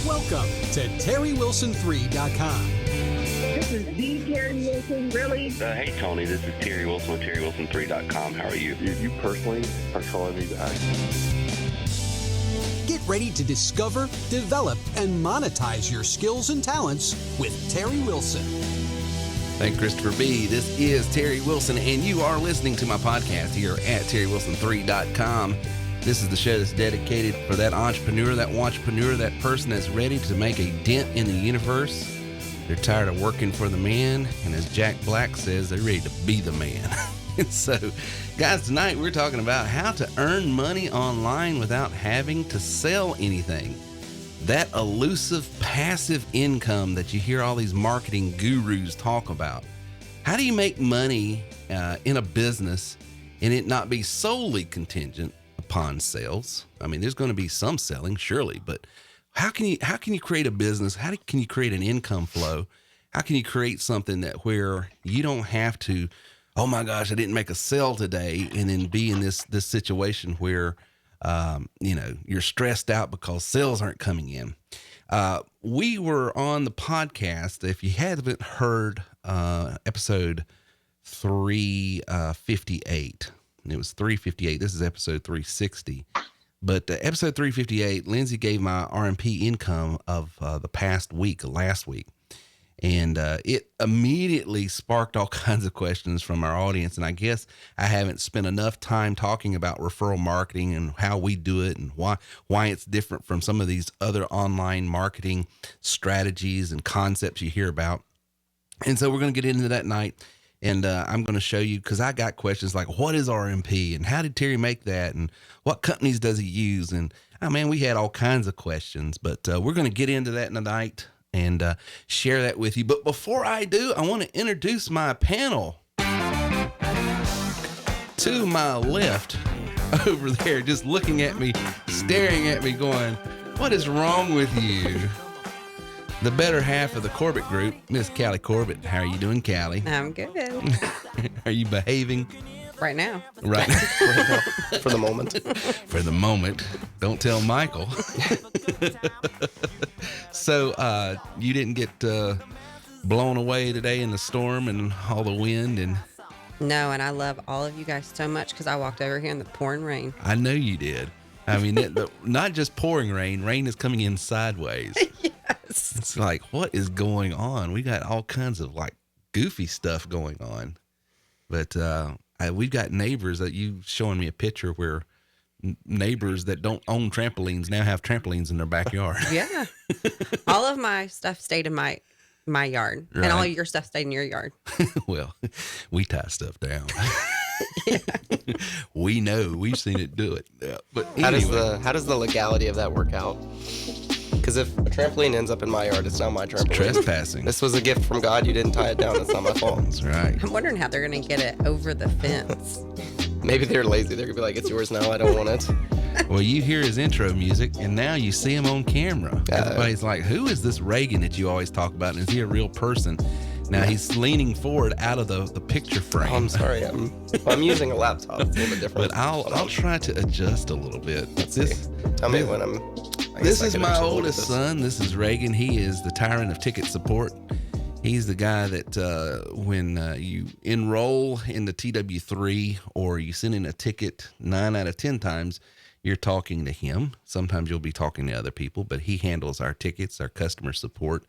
Welcome to TerryWilson3.com. This is the Terry Wilson, really? Hey, Tony, this is Terry Wilson with TerryWilson3.com. How are you? You personally are calling me back. Get ready to discover, develop, and monetize your skills and talents with Terry Wilson. Thank Christopher B. This is Terry Wilson, and you are listening to my podcast here at TerryWilson3.com. This is the show that's dedicated for that entrepreneur, that person that's ready to make a dent in the universe. They're tired of working for the man, and as Jack Black says, they're ready to be the man. And so, guys, tonight we're talking about how to earn money online without having to sell anything. That elusive passive income that you hear all these marketing gurus talk about. How do you make money in a business and it not be solely contingent upon sales? I mean, there's going to be some selling, surely, but how can you create a business? How can you create an income flow? How can you create something that where you don't have to, oh my gosh, I didn't make a sale today, and then be in this situation where you're stressed out because sales aren't coming in. We were on the podcast. If you haven't heard episode 358, and it was 358. This is episode 360. But episode 358, Lindsey gave my RMP income of the past week, last week. And it immediately sparked all kinds of questions from our audience. And I guess I haven't spent enough time talking about referral marketing and how we do it and why it's different from some of these other online marketing strategies and concepts you hear about. And so we're going to get into that tonight. And I'm going to show you, because I got questions like, what is RMP and how did Terry make that? And what companies does he use? And we had all kinds of questions, but we're going to get into that tonight and share that with you. But before I do, I want to introduce my panel. To my left over there, just looking at me, staring at me going, what is wrong with you? The better half of the Corbett group, Miss Callie Corbett. How are you doing, Callie? I'm good. Are you behaving? Right now. Right. For the moment. For the moment. Don't tell Michael. So you didn't get blown away today in the storm and all the wind? And no, and I love all of you guys so much because I walked over here in the pouring rain. I know you did. I mean, not just pouring rain. Rain is coming in sideways. Yes. It's like, what is going on? We got all kinds of like goofy stuff going on. But we've got neighbors that you showing me a picture where neighbors that don't own trampolines now have trampolines in their backyard. Yeah. All of my stuff stayed in my yard, right. And all your stuff stayed in your yard. Well, we tie stuff down. Yeah. We know. We've seen it do it. Yeah. But anyway. How does the legality of that work out? Because if a trampoline ends up in my yard, it's not my trampoline. It's trespassing. This was a gift from God. You didn't tie it down. It's not my fault. That's right. I'm wondering how they're going to get it over the fence. Maybe they're lazy. They're going to be like, it's yours now. I don't want it. Well, you hear his intro music, and now you see him on camera. Everybody's like, who is this Reagan that you always talk about? And is he a real person? Now he's leaning forward out of the picture frame. Oh, I'm sorry. I'm using a laptop. It's a little bit different. But I'll try to adjust a little bit. Tell me when I'm... This is my oldest son. This is Reagan. He is the tyrant of ticket support. He's the guy that when you enroll in the TW3 or you send in a ticket 9 out of 10 times, you're talking to him. Sometimes you'll be talking to other people, but he handles our tickets, our customer support,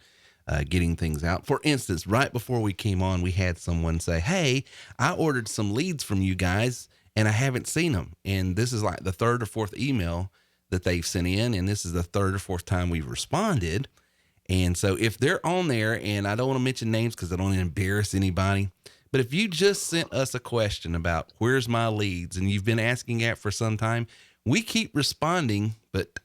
getting things out. For instance, right before we came on, we had someone say, hey, I ordered some leads from you guys and I haven't seen them. And this is like the third or fourth email that they've sent in, and this is the third or fourth time we've responded. And so if they're on there, and I don't want to mention names because I don't want to embarrass anybody, but if you just sent us a question about where's my leads and you've been asking that for some time, we keep responding, but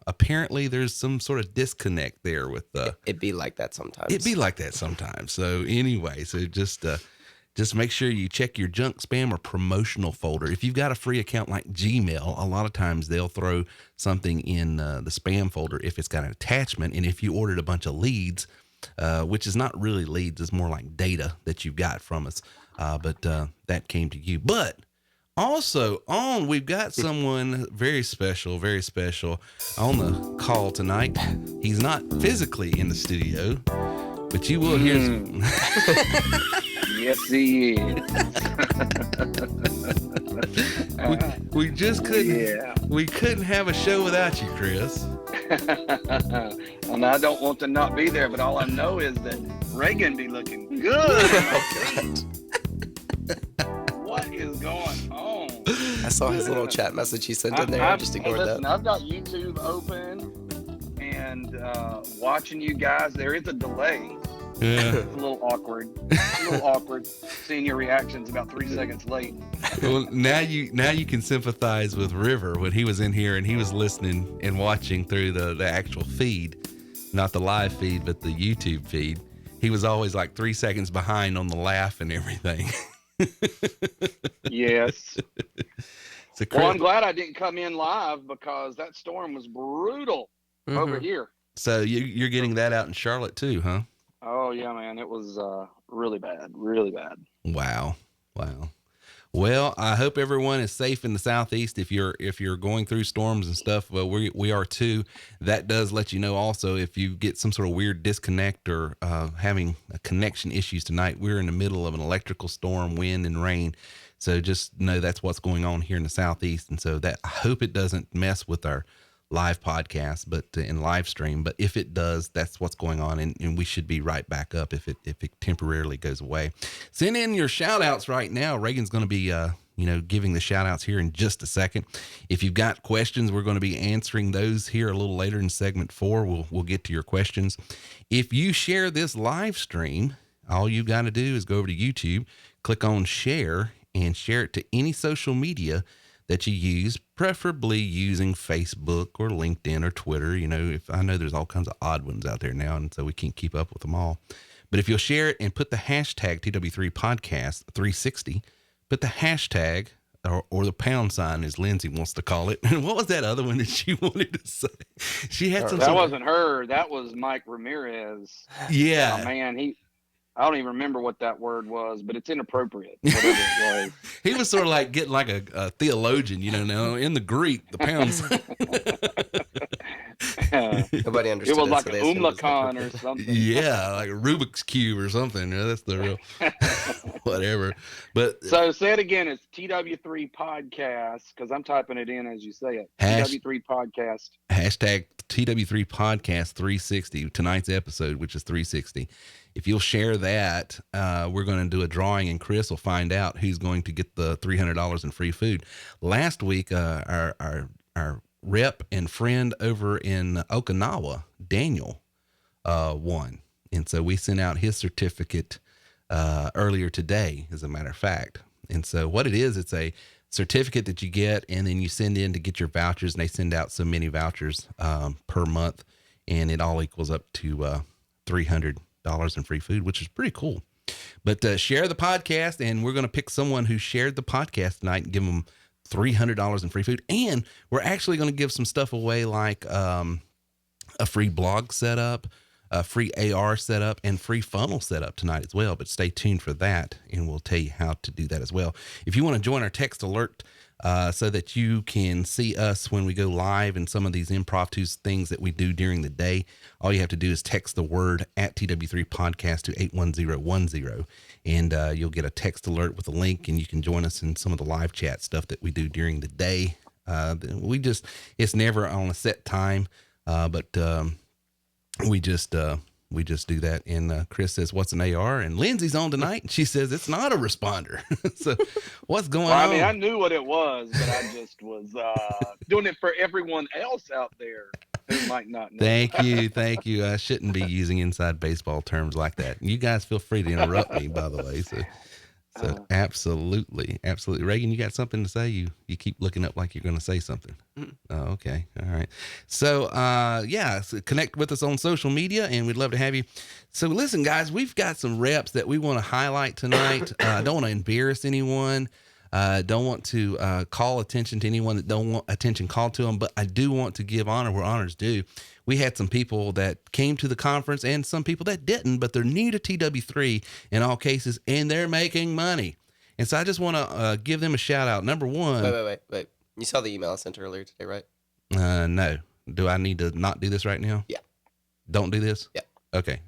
apparently there's some sort of disconnect there with it'd be like that sometimes. It'd be like that sometimes. So anyway, so just make sure you check your junk, spam, or promotional folder. If you've got a free account like Gmail, a lot of times they'll throw something in the spam folder if it's got an attachment. And if you ordered a bunch of leads, which is not really leads, it's more like data that you've got from us, but that came to you. But Also we've got someone very special on the call tonight. He's not physically in the studio, but you will hear. Yes, he is. We just couldn't. Yeah. We couldn't have a show without you, Chris. And I don't want to not be there, but all I know is that Reagan be looking good. What is going on? I saw his little chat message he sent in there. I just ignored that. I've got YouTube open and watching you guys. There is a delay. Yeah. It's a little awkward. Seeing your reactions about 3 seconds late. Well, now you can sympathize with River when he was in here and he was listening and watching through the actual feed, not the live feed, but the YouTube feed. He was always like 3 seconds behind on the laugh and everything. Yes. So Well, I'm glad I didn't come in live because that storm was brutal over here. So you're getting that out in Charlotte too, huh? Oh yeah, man. It was really bad. Wow. Well, I hope everyone is safe in the Southeast. If you're going through storms and stuff, well, we are too. That does let you know also if you get some sort of weird disconnect or having connection issues tonight. We're in the middle of an electrical storm, wind and rain. So just know that's what's going on here in the Southeast. And so that I hope it doesn't mess with our live podcast, but in live stream. But if it does, that's what's going on. And we should be right back up if it temporarily goes away. Send in your shout outs right now. Reagan's going to be, giving the shout outs here in just a second. If you've got questions, we're going to be answering those here a little later in segment 4. We'll get to your questions. If you share this live stream, all you got to do is go over to YouTube, click on share and share it to any social media that you use, preferably using Facebook or LinkedIn or Twitter. If I know there's all kinds of odd ones out there now, and so we can't keep up with them all. But if you'll share it and put the hashtag TW3 Podcast 360, put the hashtag or the pound sign, as Lindsey wants to call it. And what was that other one that she wanted to say? She had some. That wasn't her. That was Mike Ramirez. Yeah. Oh, man, I don't even remember what that word was, but it's inappropriate. Whatever it was. He was sort of like getting like a theologian, now in the Greek, the pound sign. Nobody understood it was like so an umlakan or something. Yeah, like a Rubik's Cube or something. That's the real whatever. But so say it again. It's TW3 Podcast, because I'm typing it in as you say it. TW3 Podcast. Hashtag TW3 Podcast 360, tonight's episode, which is 360. If you'll share that, we're going to do a drawing, and Chris will find out who's going to get the $300 in free food. Last week, our rep and friend over in Okinawa, Daniel, won. And so we sent out his certificate earlier today, as a matter of fact. And so what it is, it's a certificate that you get, and then you send in to get your vouchers, and they send out so many vouchers per month, and it all equals up to $300 in free food, which is pretty cool. But share the podcast, and we're going to pick someone who shared the podcast tonight and give them $300 in free food. And we're actually going to give some stuff away, like a free blog setup, a free AR setup, and free funnel setup tonight as well. But stay tuned for that, and we'll tell you how to do that as well. If you want to join our text alert so that you can see us when we go live and some of these impromptu things that we do during the day, all you have to do is text the word at TW3 Podcast to 81010, and you'll get a text alert with a link, and you can join us in some of the live chat stuff that we do during the day. It's never on a set time, but we just do that. And Chris says, what's an AR? And Lindsay's on tonight, and she says it's not a responder. So what's going on? I mean, I knew what it was, but I just was doing it for everyone else out there who might not know. Thank you. I shouldn't be using inside baseball terms like that. You guys feel free to interrupt me, by the way. So absolutely. Reagan, you got something to say? You keep looking up like you're going to say something. Oh, okay. All right. So, so connect with us on social media, and we'd love to have you. So listen, guys, we've got some reps that we want to highlight tonight. I don't want to embarrass anyone. Don't want to call attention to anyone that don't want attention called to them, but I do want to give honor where honor's due. We had some people that came to the conference and some people that didn't, but they're new to TW3 in all cases, and they're making money. And so I just want to give them a shout out. Number one. Wait. You saw the email I sent earlier today, right? No. Do I need to not do this right now? Yeah. Don't do this? Yeah. Okay.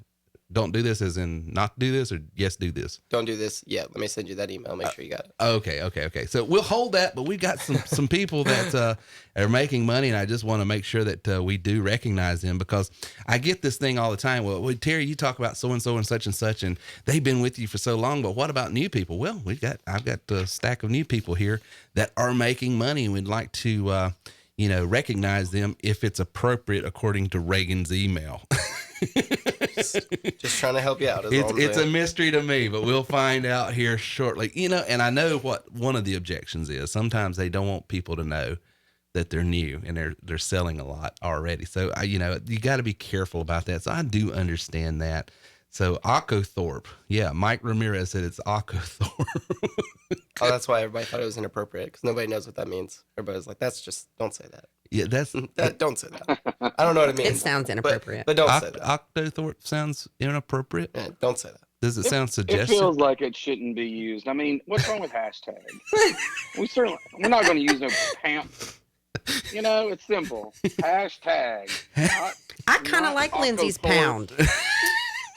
Don't do this as in not do this, or yes, do this? Don't do this. Yeah. Let me send you that email. Make sure you got it. Okay. So we'll hold that, but we've got some people that are making money, and I just want to make sure that we do recognize them, because I get this thing all the time. Well, Terry, you talk about so-and-so and such, and they've been with you for so long, but what about new people? Well, I've got a stack of new people here that are making money, and we'd like to, recognize them if it's appropriate according to Reagan's email. Just trying to help you out. It's a mystery to me, but we'll find out here shortly. And I know what one of the objections is. Sometimes they don't want people to know that they're new and they're selling a lot already. So you got to be careful about that. So I do understand that. So Thorpe, yeah, Mike Ramirez said it's Thorpe. Oh, that's why everybody thought it was inappropriate, because nobody knows what that means. Everybody's like, don't say that. Yeah, don't say that. I don't know what it means. It sounds inappropriate. But don't say that. Octothorpe sounds inappropriate. Yeah, don't say that. Does it sound It suggestive? feels like it shouldn't be used. I mean, what's wrong with hashtags? we're not going to use no pamp. It's simple. Hashtag. I kind of like Lindsey's pound.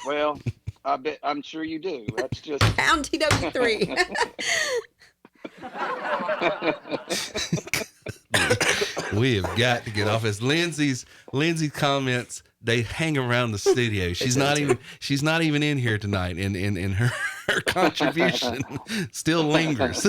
Well, I'm sure you do. That's just Pound TW3. We have got to get off this. Lindsey's comments, they hang around the studio. She's not even in here tonight, and her contribution still lingers.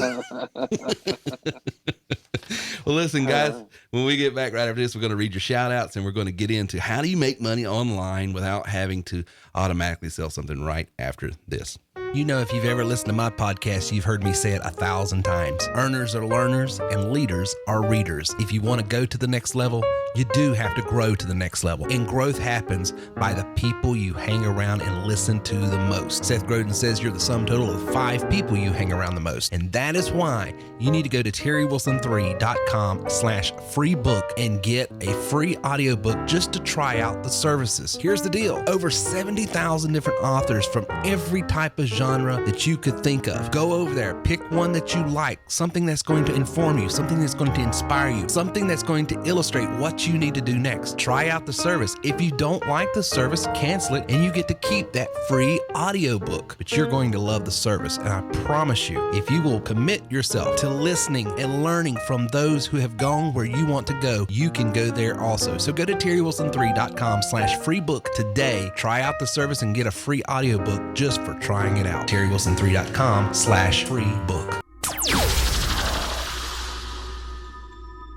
Well, listen, guys, when we get back right after this, we're going to read your shout outs, and we're going to get into how do you make money online without having to automatically sell something right after this. If you've ever listened to my podcast, you've heard me say it 1,000 times. Earners are learners and leaders are readers. If you want to go to the next level, you do have to grow to the next level. And growth happens by the people you hang around and listen to the most. Seth Godin says you're the sum total of 5 people you hang around the most. And that is why you need to go to terrywilson3.com/free book and get a free audiobook just to try out the services. Here's the deal. Over 70,000 different authors from every type of genre that you could think of. Go over there, pick one that you like, something that's going to inform you, something that's going to inspire you, something that's going to illustrate what you need to do next. Try out the service. If you don't like the service, cancel it, and you get to keep that free audiobook. But you're going to love the service, and I promise you, if you will commit yourself to listening and learning from those who have gone where you want to go, you can go there also. So go to terrywilson3.com/free book today. Try out the service and get a free audiobook just for trying it out. terrywilson3.com/free book.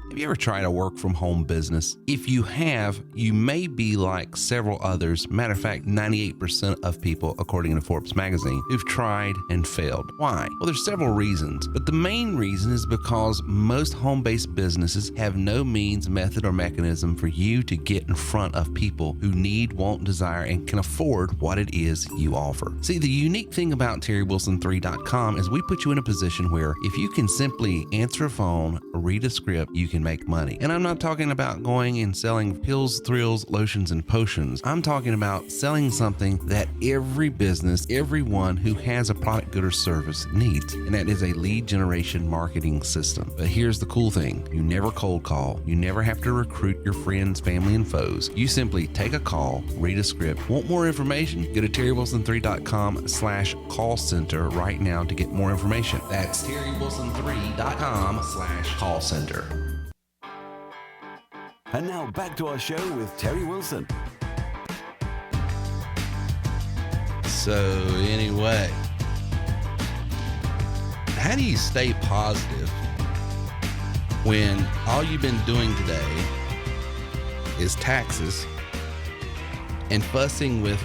Have you ever tried a work from home business? If you have, you may be like several others. Matter of fact, 98% of people, according to Forbes magazine, who've tried and failed. Why? Well, there's several reasons, but the main reason is because most home-based businesses have no means, method, or mechanism for you to get in front of people who need, want, desire, and can afford what it is you offer. See, the unique thing about terrywilson3.com is we put you in a position where if you can simply answer a phone, read a script, you can make money. And I'm not talking about going and selling pills, thrills, lotions, and potions. I'm talking about selling something that every business, everyone who has a product, good, or service needs. And that is a lead generation marketing system. But here's the cool thing. You never cold call. You never have to recruit your friends, family, and foes. You simply take a call, read a script. Want more information? Go to terrywilson3.com/call center right now to get more information. That's terrywilson3.com/call center. And now back to our show with Terry Wilson. So anyway, how do you stay positive when all you've been doing today is taxes and fussing with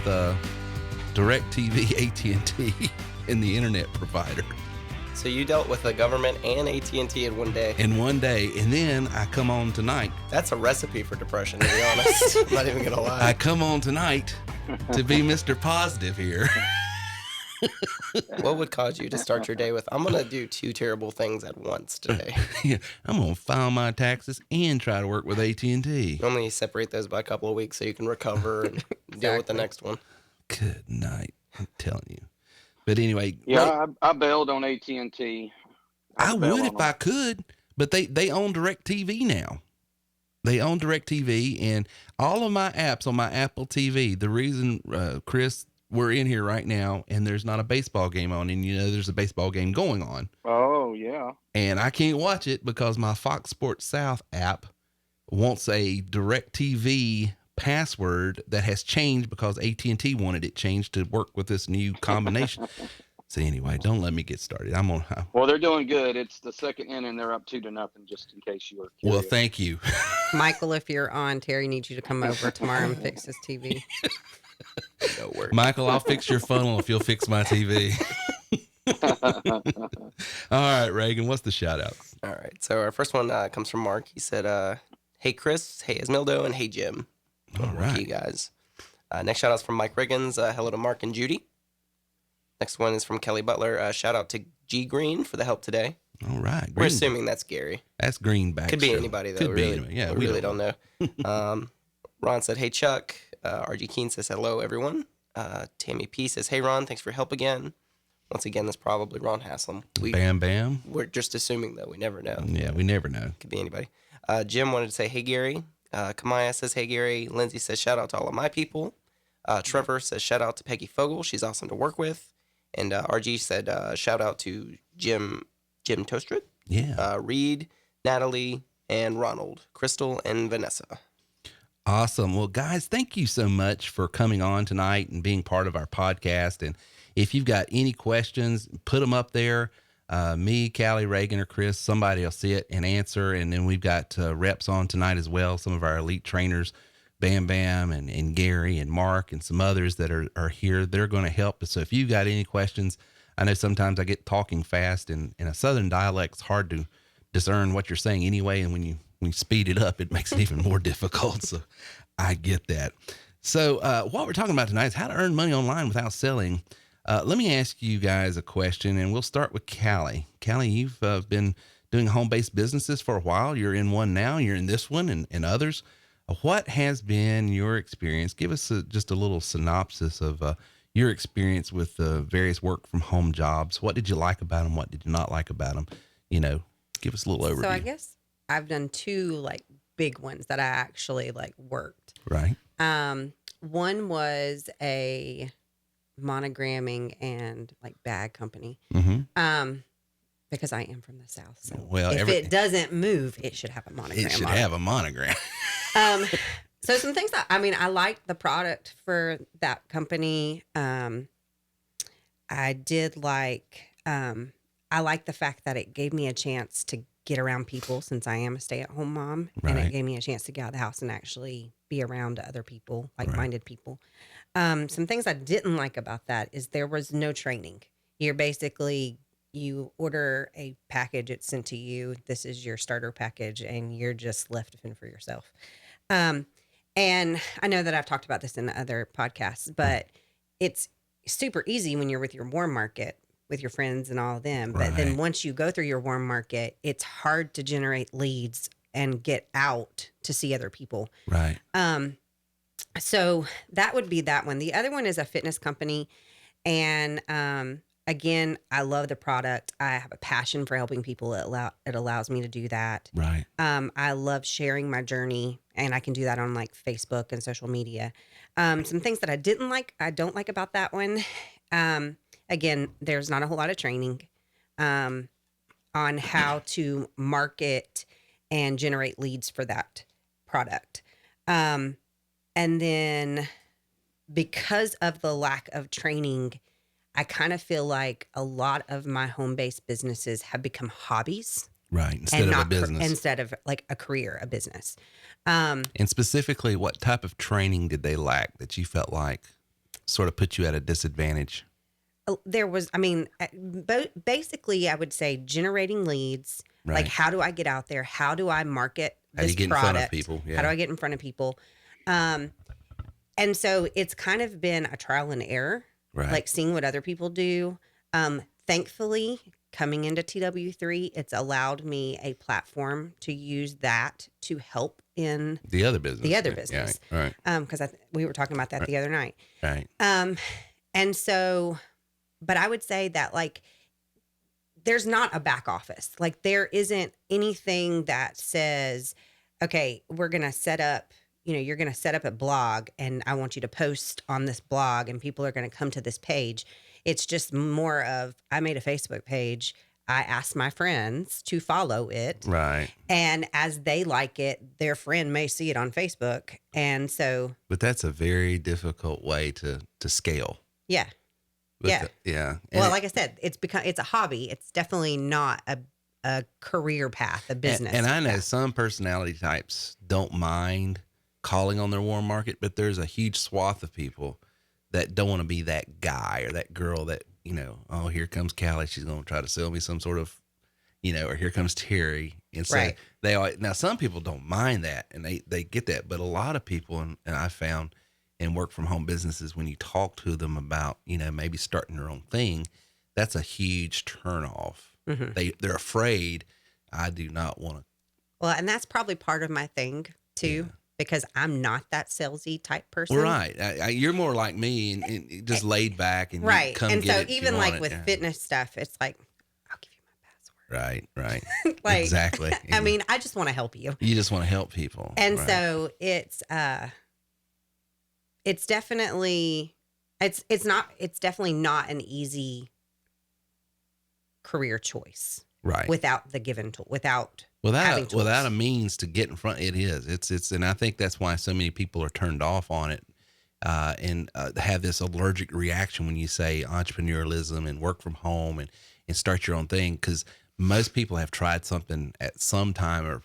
DirecTV, AT&T, and the internet provider? So you dealt with the government and AT&T in one day. In one day, and then I come on tonight. That's a recipe for depression, to be honest. I'm not even gonna lie. I come on tonight to be Mr. Positive here. What would cause you to start your day with, I'm gonna do 2 terrible things at once today? Yeah, I'm gonna file my taxes and try to work with AT&T. Normally you separate those by a couple of weeks so you can recover and deal with the next one. Good night, I'm telling you. But anyway, Yeah, I bailed on AT&T. I bail would on if them. I could, but they own DirecTV now. They own DirecTV, and all of my apps on my Apple TV. The reason, Chris, we're in here right now, and there's not a baseball game on, and there's a baseball game going on, Oh, yeah. and I can't watch it because my Fox Sports South app wants a DirecTV password that has changed because AT&T wanted it changed to work with this new combination. So anyway, don't let me get started. Well, they're doing good. It's the second inning. They're up 2-0, just in case you were curious. Well, thank you. Michael, if you're on, Terry needs you to come over tomorrow and fix his TV. No worries. Michael, I'll fix your funnel if you'll fix my TV. All right, Reagan, what's the shout out? All right. So our first one comes from Mark. He said, hey, Chris. Hey, Esmildo. And hey, Jim. All right. You guys. Next shout out's from Mike Riggins. Hello to Mark and Judy. Next one is from Kelly Butler. Shout out to G Green for the help today. All right. We're assuming that's Gary. That's Greenback. Could be anybody, though. Could be really, anybody. Yeah, we really don't know. Ron said, hey, Chuck. RG Keen says, hello, everyone. Tammy P says, hey, Ron, thanks for your help again. Once again, that's probably Ron Haslam. Bam Bam. We're just assuming, though. We never know. Yeah, we never know. Could be anybody. Jim wanted to say, hey, Gary. Kamaya says, hey, Gary. Lindsay says, shout out to all of my people. Trevor says, shout out to Peggy Fogel. She's awesome to work with. And RG said, shout out to Jim Toastrid. Yeah. Reed, Natalie, and Ronald, Crystal, and Vanessa. Awesome. Well, guys, thank you so much for coming on tonight and being part of our podcast. And if you've got any questions, put them up there. Me, Callie, Reagan, or Chris, somebody will see it and answer. And then we've got reps on tonight as well. Some of our elite trainers, Bam Bam and Gary and Mark and some others that are here. They're going to help us. So if you've got any questions, I know sometimes I get talking fast, and in a Southern dialect, it's hard to discern what you're saying anyway. And when you speed it up, it makes it even more difficult. So I get that. So what we're talking about tonight is how to earn money online without selling. Let me ask you guys a question, and we'll start with Callie. Callie, you've been doing home-based businesses for a while. You're in one now. You're in this one and others. What has been your experience? Give us just a little synopsis of your experience with various work-from-home jobs. What did you like about them? What did you not like about them? Give us a little overview. So I guess I've done two big ones that I actually worked. Right. One was a monogramming and bag company. Mm-hmm. Because I am from the South. So if it doesn't move, it should have a monogram. It should have a monogram. So some things that, I liked the product for that company. I did I like the fact that it gave me a chance to get around people since I am a stay-at-home mom. Right. And it gave me a chance to get out of the house and actually be around other people, like-minded people. Some things I didn't like about that is there was no training. You order a package, it's sent to you. This is your starter package, and you're just left to fend for yourself. And I know that I've talked about this in other podcasts, but it's super easy when you're with your warm market, with your friends and all of them. But then once you go through your warm market, it's hard to generate leads and get out to see other people. Right. So that would be that one. The other one is a fitness company. And, again, I love the product. I have a passion for helping people. It allows me to do that. Right. I love sharing my journey, and I can do that on Facebook and social media. Some things that I don't like about that one. Again, there's not a whole lot of training on how to market and generate leads for that product. And then because of the lack of training, I kind of feel like a lot of my home-based businesses have become hobbies. Right. Instead of a business. Instead of a career, a business. And specifically, what type of training did they lack that you felt like sort of put you at a disadvantage? There was, basically, I would say generating leads. Right. How do I get out there? How do I market this How do you get product? in front of people? Yeah. How do I get in front of people? And so it's kind of been a trial and error. Right. Seeing what other people do. Thankfully, coming into TW3, it's allowed me a platform to use that to help in the other business. Yeah, right. Because we were talking about that the other night. Right. And so But I would say that like there's not a back office. Like there isn't anything that says, okay, we're going to set up, you're going to set up a blog and I want you to post on this blog and people are going to come to this page. It's just more of, I made a Facebook page. I asked my friends to follow it. Right. And as they like it, their friend may see it on Facebook. And so. But that's a very difficult way to scale. Yeah. Yeah. And well, like I said, it's a hobby. It's definitely not a career path, a business. And I know some personality types don't mind calling on their warm market, but there's a huge swath of people that don't want to be that guy or that girl that, oh, here comes Callie. She's going to try to sell me some sort of, or here comes Terry. And so now some people don't mind that and they get that, but a lot of people, and I found in work from home businesses, when you talk to them about, maybe starting their own thing, that's a huge turnoff. Mm-hmm. They're afraid. I do not want to. Well, and that's probably part of my thing too, because I'm not that salesy type person. Right. You're more like me and just laid back and right. You come and get so it even like with fitness stuff, it's like, I'll give you my password. Right. Like, exactly. I mean, I just want to help you. You just want to help people. And so it's definitely, it's definitely not an easy career choice. Right. Without the given tool, without a means to get in front. It is. It's, and I think that's why so many people are turned off on it, and have this allergic reaction when you say entrepreneurialism and work from home and start your own thing. Cause most people have tried something at some time or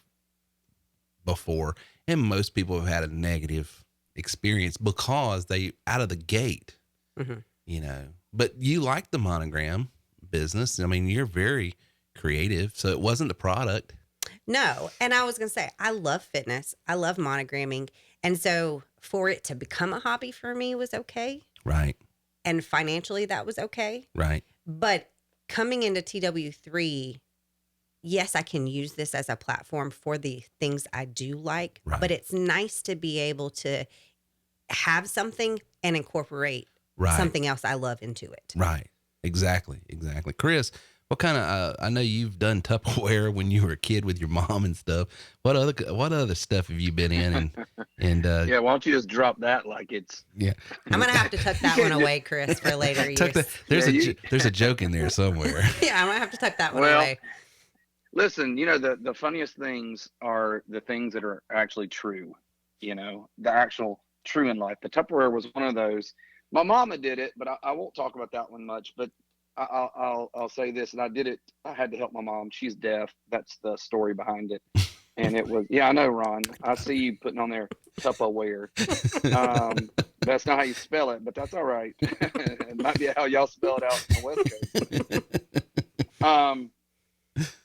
before, and most people have had a negative experience because they out of the gate, but you like the monogram business. I mean, you're very creative, so it wasn't the product. No. And I was going to say, I love fitness. I love monogramming. And so for it to become a hobby for me was okay. Right. And financially that was okay. Right. But coming into TW3, yes, I can use this as a platform for the things I do like, but it's nice to be able to have something and incorporate something else I love into it. Right. Exactly. Chris, what kind of, I know you've done Tupperware when you were a kid with your mom and stuff. What other stuff have you been in? And yeah, why don't you just drop that like it's. Yeah. I'm going to have to tuck that one away, Chris, for later years. There's a joke in there somewhere. Yeah, I'm going to have to tuck that one away. Listen, the funniest things are the things that are actually true, the actual true in life. The Tupperware was one of those. My mama did it, but I won't talk about that one much, but I'll say this, and I did it. I had to help my mom. She's deaf. That's the story behind it. And it was, I know, Ron. I see you putting on there Tupperware. That's not how you spell it, but that's all right. It might be how y'all spell it out on the West Coast.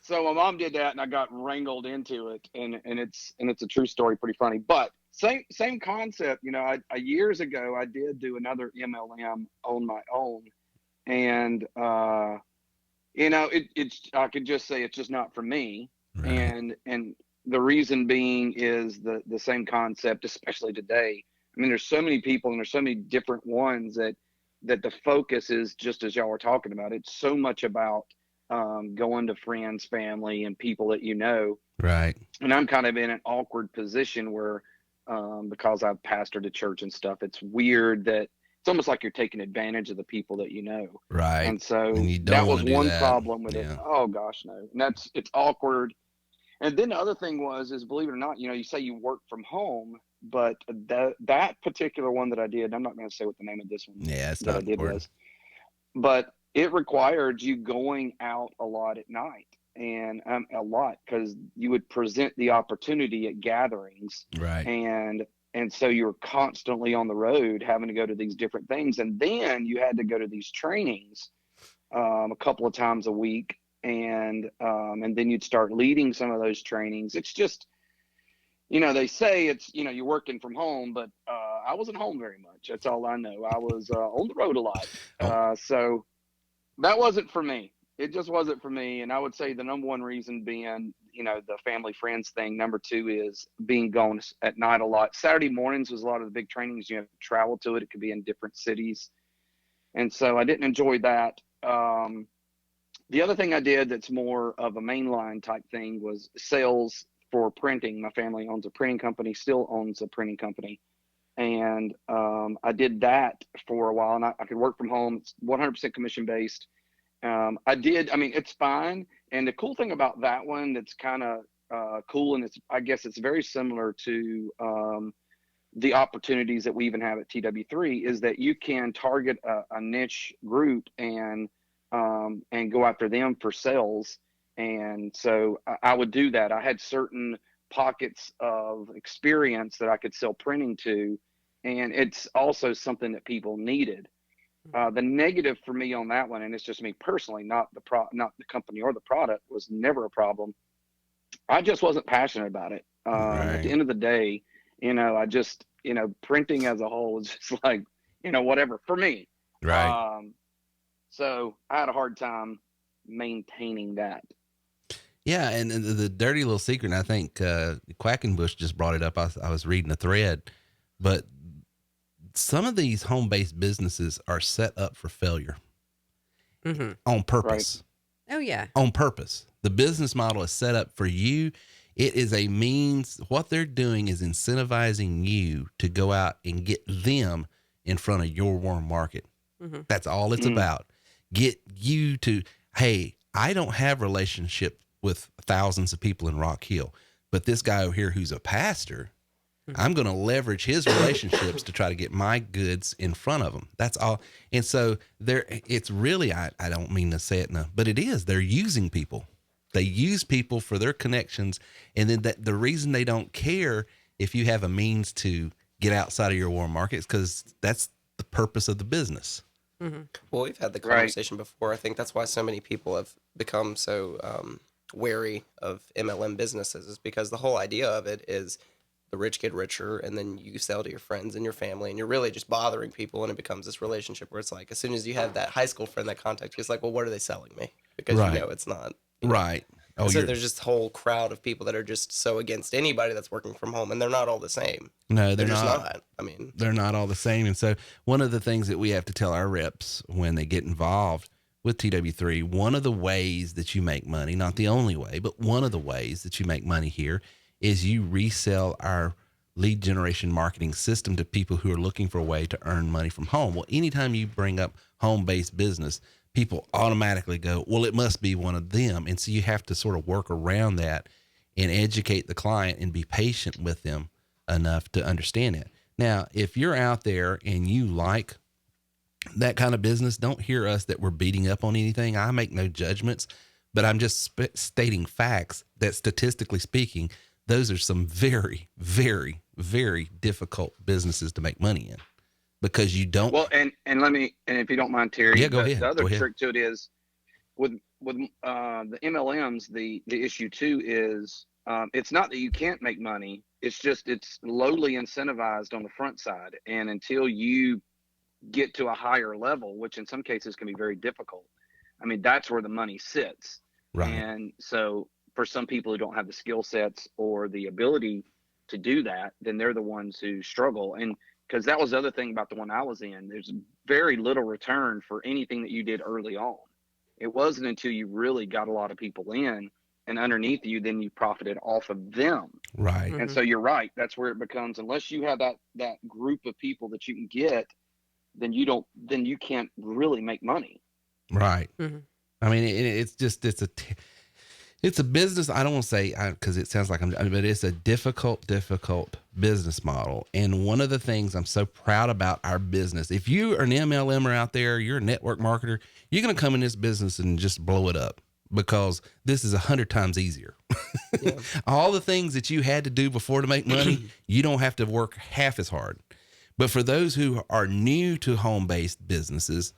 So my mom did that, and I got wrangled into it, and it's a true story, pretty funny. But same concept. Years ago, I did do another MLM on my own. And, it's, I could just say it's just not for me. Right. And the reason being is the same concept, especially today. I mean, there's so many people and there's so many different ones that the focus is just as y'all were talking about. It's so much about, going to friends, family, and people that Right. And I'm kind of in an awkward position where, because I've pastored a church and stuff, it's weird that it's almost like you're taking advantage of the people that Right. And so and that was one problem with it. Oh gosh, no. And it's awkward. And then the other thing is believe it or not, you say you work from home, but that particular one that I did, I'm not going to say what the name of this one it's that not I did important. was, but it required you going out a lot at night and a lot because you would present the opportunity at gatherings. Right. And so you were constantly on the road having to go to these different things. And then you had to go to these trainings a couple of times a week. And then you'd start leading some of those trainings. It's just, they say it's, you're working from home, but I wasn't home very much. That's all I know. I was on the road a lot. So that wasn't for me. It just wasn't for me. And I would say the number one reason being, the family friends thing. Number two is being gone at night a lot. Saturday mornings was a lot of the big trainings. You have to travel to it. It could be in different cities. And so I didn't enjoy that. The other thing I did that's more of a mainline type thing was sales for printing. My family owns a printing company, still owns a printing company. And I did that for a while, and I could work from home. It's 100% commission based. I mean, it's fine. And the cool thing about that one that's kind of cool, and I guess it's very similar to the opportunities that we even have at TW3, is that you can target a niche group and go after them for sales. And so I would do that. I had certain pockets of experience that I could sell printing to, and it's also something that people needed. The negative for me on that one, and it's just me personally, not the company or the product, was never a problem. I just wasn't passionate about it. At the end of the day, I just, printing as a whole was just like, whatever for me. Right. So I had a hard time maintaining that. Yeah. And the dirty little secret, and I think Quackenbush just brought it up. I was reading a thread, but some of these home-based businesses are set up for failure on purpose. Right. Oh, yeah. On purpose. The business model is set up for you. It is a means. What they're doing is incentivizing you to go out and get them in front of your warm market. Mm-hmm. That's all it's about. Get you to, hey, I don't have relationship with thousands of people in Rock Hill, but this guy over here who's a pastor, I'm going to leverage his relationships to try to get my goods in front of them. That's all. And so it's really, I don't mean to say it now, but it is, they're using people. They use people for their connections. And then the reason they don't care if you have a means to get outside of your warm market is because that's the purpose of the business. Mm-hmm. Well, we've had the conversation before. I think that's why so many people have become so wary of MLM businesses, is because the whole idea of it is the rich get richer, and then you sell to your friends and your family, and you're really just bothering people, and it becomes this relationship where it's like, as soon as you have that high school friend that contacts you, it's like, well, what are they selling me? Because it's not. Right. Oh, so there's just a whole crowd of people that are just so against anybody that's working from home, and they're not all the same. No, they're just not. I mean, they're not all the same. And so one of the things that we have to tell our reps when they get involved with TW3, one of the ways that you make money, not the only way, but one of the ways that you make money here is you resell our lead generation marketing system to people who are looking for a way to earn money from home. Well, anytime you bring up home-based business, people automatically go, well, it must be one of them. And so you have to sort of work around that and educate the client and be patient with them enough to understand it. Now, if you're out there and you like that kind of business, don't hear us that we're beating up on anything. I make no judgments, but I'm just stating facts that statistically speaking, those are some very, very, very difficult businesses to make money in. Because you don't. Well, and if you don't mind, Terry, go ahead. The other trick to it is with the MLMs, the issue too is it's not that you can't make money. It's just it's lowly incentivized on the front side, and until you get to a higher level, which in some cases can be very difficult. I mean, that's where the money sits. Right. And so for some people who don't have the skill sets or the ability to do that, then they're the ones who struggle. And because that was the other thing about the one I was in. There's very little return for anything that you did early on. It wasn't until you really got a lot of people in and underneath you, then you profited off of them. Right. And so you're right. That's where it becomes, unless you have that group of people that you can get, then you can't really make money. Right. Mm-hmm. I mean, it's a business. I don't want to say, because it sounds like but it's a difficult business model. And one of the things I'm so proud about our business, if you are an MLMer out there, you're a network marketer, you're going to come in this business and just blow it up, because this is 100 times easier. Yeah. All the things that you had to do before to make money, you don't have to work half as hard. But for those who are new to home-based businesses,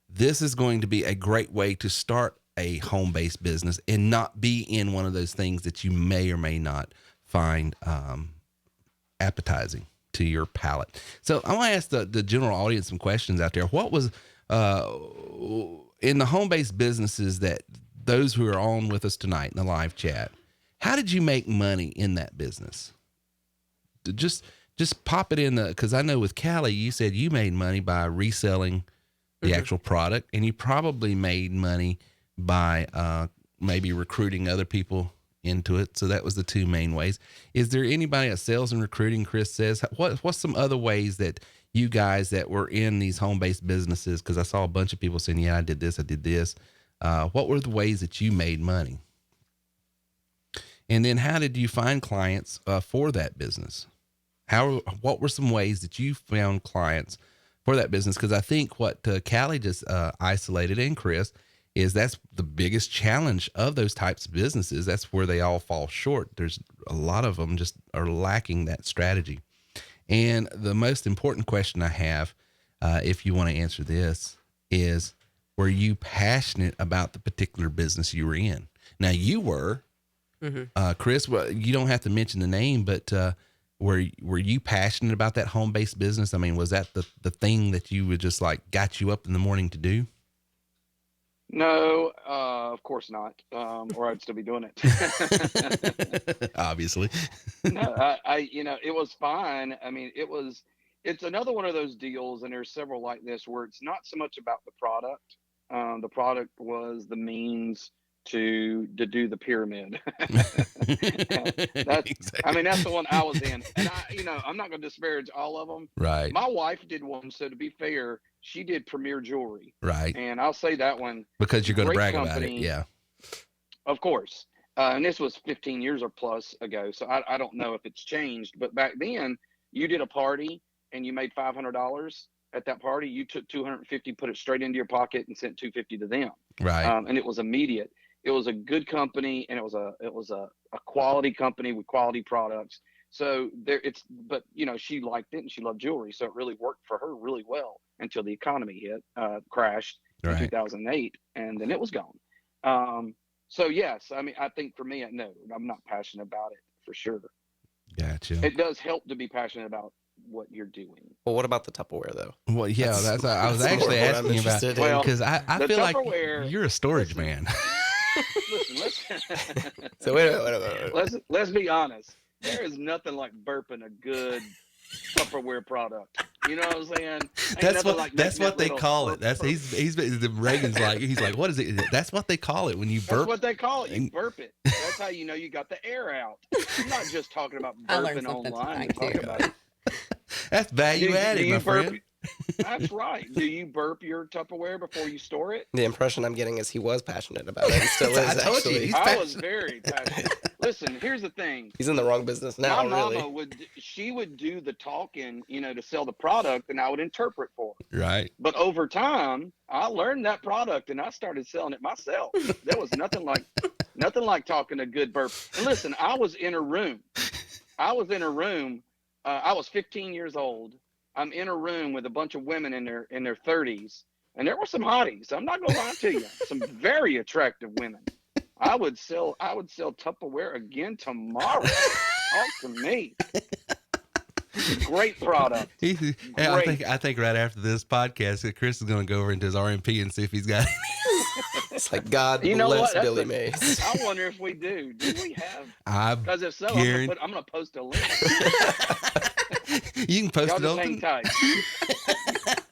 this is going to be a great way to start a home-based business and not be in one of those things that you may or may not find appetizing to your palate. So I want to ask the general audience some questions out there. What was in the home-based businesses that those who are on with us tonight in the live chat, how did you make money in that business? Just pop it in because I know with Callie, you said you made money by reselling the actual product, and you probably made money by maybe recruiting other people into it. So that was the two main ways. Is there anybody at sales and recruiting, Chris says, what's some other ways that you guys that were in these home-based businesses, because I saw a bunch of people saying, yeah, I did this. What were the ways that you made money? And then how did you find clients for that business? What were some ways that you found clients for that business? Because I think what Callie just isolated, and Chris, is that's the biggest challenge of those types of businesses. That's where they all fall short. There's a lot of them just are lacking that strategy. And the most important question I have, if you want to answer this, is, were you passionate about the particular business you were in? Now you were, Chris, well, you don't have to mention the name, but were you passionate about that home-based business? I mean, was that the thing that you would just like got you up in the morning to do? No, of course not. Or I'd still be doing it. Obviously. No, it was fine. I mean, it's another one of those deals, and there's several like this, where it's not so much about the product. The product was the means to do the pyramid. Exactly. I mean, that's the one I was in. And I'm not going to disparage all of them. Right. My wife did one. So to be fair, she did Premier Jewelry. Right. And I'll say that one. Because you're going to brag company, about it. Yeah. Of course. And this was 15 years or plus ago. So I don't know if it's changed, but back then you did a party and you made $500 at that party. You took $250, put it straight into your pocket and sent $250 to them. Right. And it was immediate. It was a good company, and it was a quality company with quality products. So but she liked it and she loved jewelry. So it really worked for her really well until the economy crashed in 2008, and then it was gone. So yes, I mean, I think for me, no, I'm not passionate about it for sure. Gotcha. It does help to be passionate about what you're doing. Well, what about the Tupperware though? Well, yeah, that's I was actually asking about, because I feel like you're a storage man. Listen. So wait. Let's be honest. There is nothing like burping a good Tupperware product. You know what I'm saying? That's what they call it. That's he's Reagan's like, he's like, what is it? That's what they call it when you burp. That's what they call it. You burp it. That's how you know you got the air out. I'm not just talking about burping online. That's value added, my friend. That's right. Do you burp your Tupperware before you store it? The impression I'm getting is he was passionate about it and still is. I told you, he's passionate. I was very passionate. Listen, here's the thing. He's in the wrong business now, My really. mama would do the talking, to sell the product, and I would interpret for her. Right. But over time, I learned that product and I started selling it myself. There was nothing like talking a good burp. And listen, I was in a room. I was 15 years old. I'm in a room with a bunch of women in their 30s, and there were some hotties. I'm not gonna lie to you, some very attractive women. I would sell Tupperware again tomorrow. Talk to me. Great product. I think right after this podcast, Chris is gonna go over into his RMP and see if he's got. It's like, God bless Billy Mays. I wonder if we do. Do we have? Because if so, I'm gonna post a link. You can post Y'all it hang tight.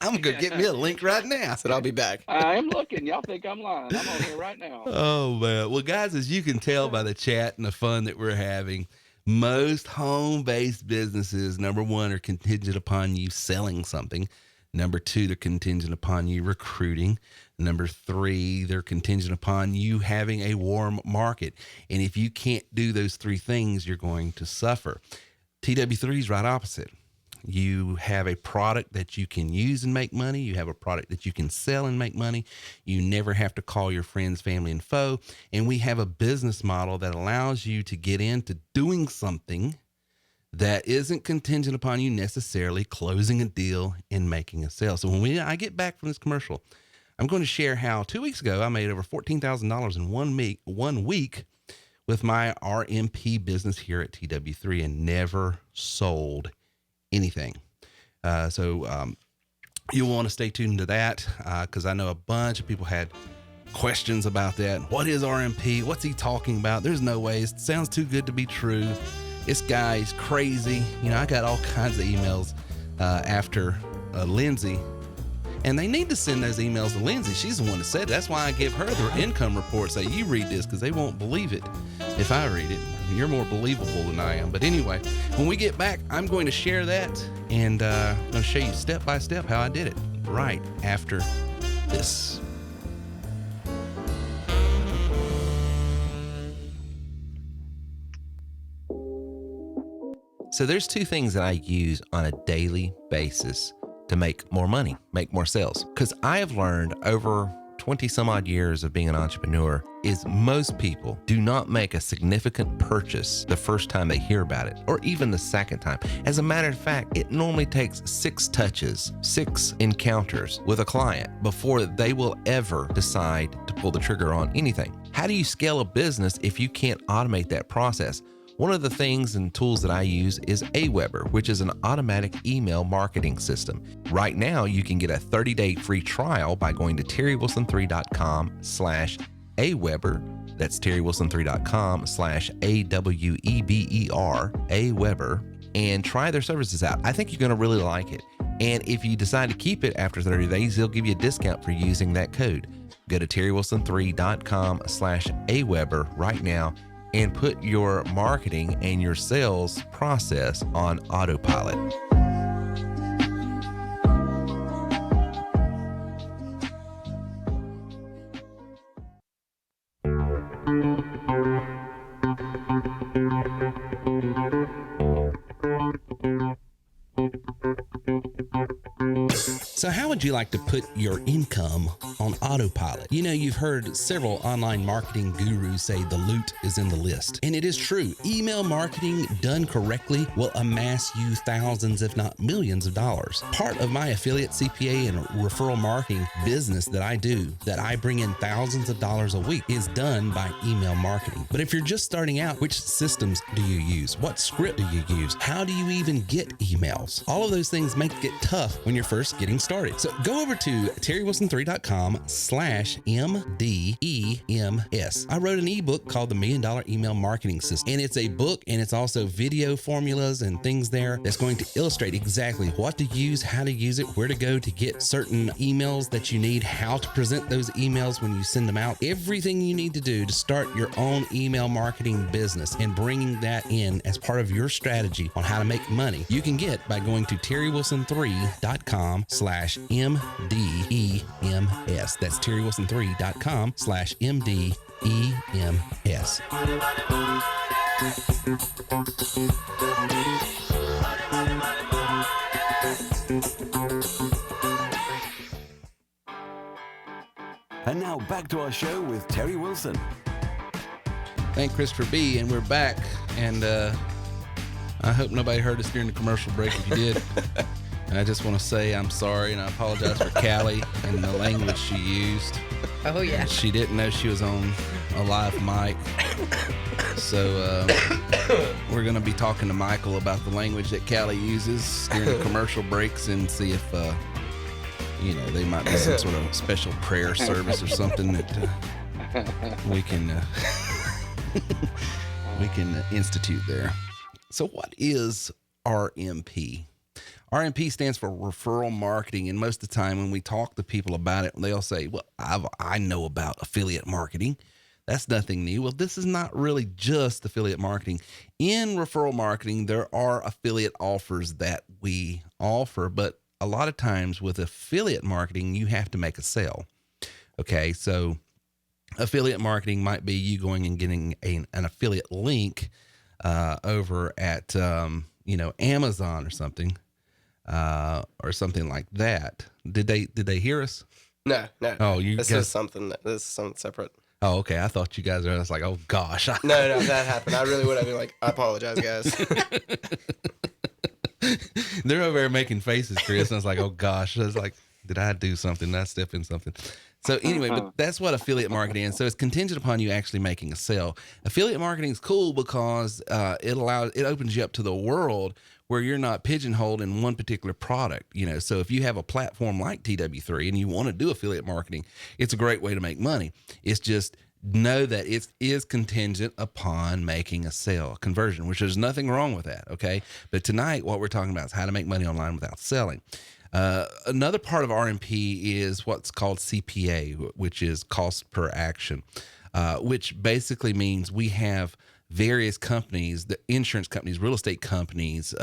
I'm gonna get me a link right now. So I'll be back. I am looking. Y'all think I'm lying? I'm on here right now. Oh man. Well, guys, as you can tell by the chat and the fun that we're having, most home-based businesses, number one, are contingent upon you selling something. Number two, they're contingent upon you recruiting. Number three, they're contingent upon you having a warm market. And if you can't do those three things, you're going to suffer. TW3 is right opposite. You have a product that you can use and make money. You have a product that you can sell and make money. You never have to call your friends, family, and foe. And we have a business model that allows you to get into doing something that isn't contingent upon you necessarily closing a deal and making a sale. So when I get back from this commercial, I'm going to share how 2 weeks ago I made over $14,000 in 1 week with my RMP business here at TW3 and never sold anything. So you'll want to stay tuned to that because I know a bunch of people had questions about that. What is RMP? What's he talking about? There's no way. It sounds too good to be true. This guy's crazy. I got all kinds of emails after Lindsey And they need to send those emails to Lindsey. She's the one that said it. That's why I give her their income report. Say, you read this, because they won't believe it if I read it. You're more believable than I am. But anyway, when we get back, I'm going to share that, and I'm going to show you step by step how I did it right after this. So there's two things that I use on a daily basis to make more money, make more sales. Because I have learned over 20 some odd years of being an entrepreneur is most people do not make a significant purchase the first time they hear about it, or even the second time. As a matter of fact, it normally takes 6 touches, 6 encounters with a client before they will ever decide to pull the trigger on anything. How do you scale a business if you can't automate that process? One of the things and tools that I use is Aweber, which is an automatic email marketing system. Right now, you can get a 30-day free trial by going to terrywilson3.com/Aweber. That's terrywilson3.com/AWEBER, Aweber, and try their services out. I think you're going to really like it. And if you decide to keep it after 30 days, they'll give you a discount for using that code. Go to terrywilson3.com/Aweber right now and put your marketing and your sales process on autopilot. So how would you like to put your income on autopilot? You know, you've heard several online marketing gurus say the loot is in the list. And it is true. Email marketing done correctly will amass you thousands, if not millions of dollars. Part of my affiliate CPA and referral marketing business that I do, that I bring in thousands of dollars a week, is done by email marketing. But if you're just starting out, which systems do you use? What script do you use? How do you even get emails? All of those things make it tough when you're first getting started. So go over to terrywilson3.com/MDEMS. I wrote an ebook called The $1 Million Email Marketing System. And it's a book, and it's also video formulas and things there that's going to illustrate exactly what to use, how to use it, where to go to get certain emails that you need, how to present those emails when you send them out, everything you need to do to start your own email marketing business and bringing that in as part of your strategy on how to make money. You can get by going to terrywilson3.com/MDEMS. That's terrywilson3.com/MDEMS. And now back to our show with Terry Wilson. Thank Christopher B. And we're back. And I hope nobody heard us during the commercial break. If you did, and I just want to say I'm sorry, and I apologize for Callie and the language she used. Oh, yeah. She didn't know she was on a live mic. So we're going to be talking to Michael about the language that Callie uses during the commercial breaks and see if, they might be some sort of special prayer service or something that we can institute there. So what is RMP? RMP stands for referral marketing, and most of the time when we talk to people about it, they'll say, well, I know about affiliate marketing. That's nothing new. Well, this is not really just affiliate marketing. In referral marketing, there are affiliate offers that we offer, but a lot of times with affiliate marketing, you have to make a sale. Okay, so affiliate marketing might be you going and getting an affiliate link over at Amazon or something like that. Did they hear us? No. Oh, this is something separate. Oh, okay. I thought you guys were just like, oh gosh. No, that happened. I really would have been like, I apologize, guys. They're over there making faces, Chris. And I was like, oh gosh. I was like, did I do something? Did I step in something? So anyway, but that's what affiliate marketing is. So it's contingent upon you actually making a sale. Affiliate marketing is cool because it opens you up to the world where you're not pigeonholed in one particular product. So if you have a platform like TW3 and you want to do affiliate marketing, it's a great way to make money. It's just know that it is contingent upon making a sale, a conversion, which there's nothing wrong with that. Okay. But tonight, what we're talking about is how to make money online without selling. Another part of RMP is what's called CPA, which is cost per action, which basically means we have various companies, the insurance companies, real estate companies,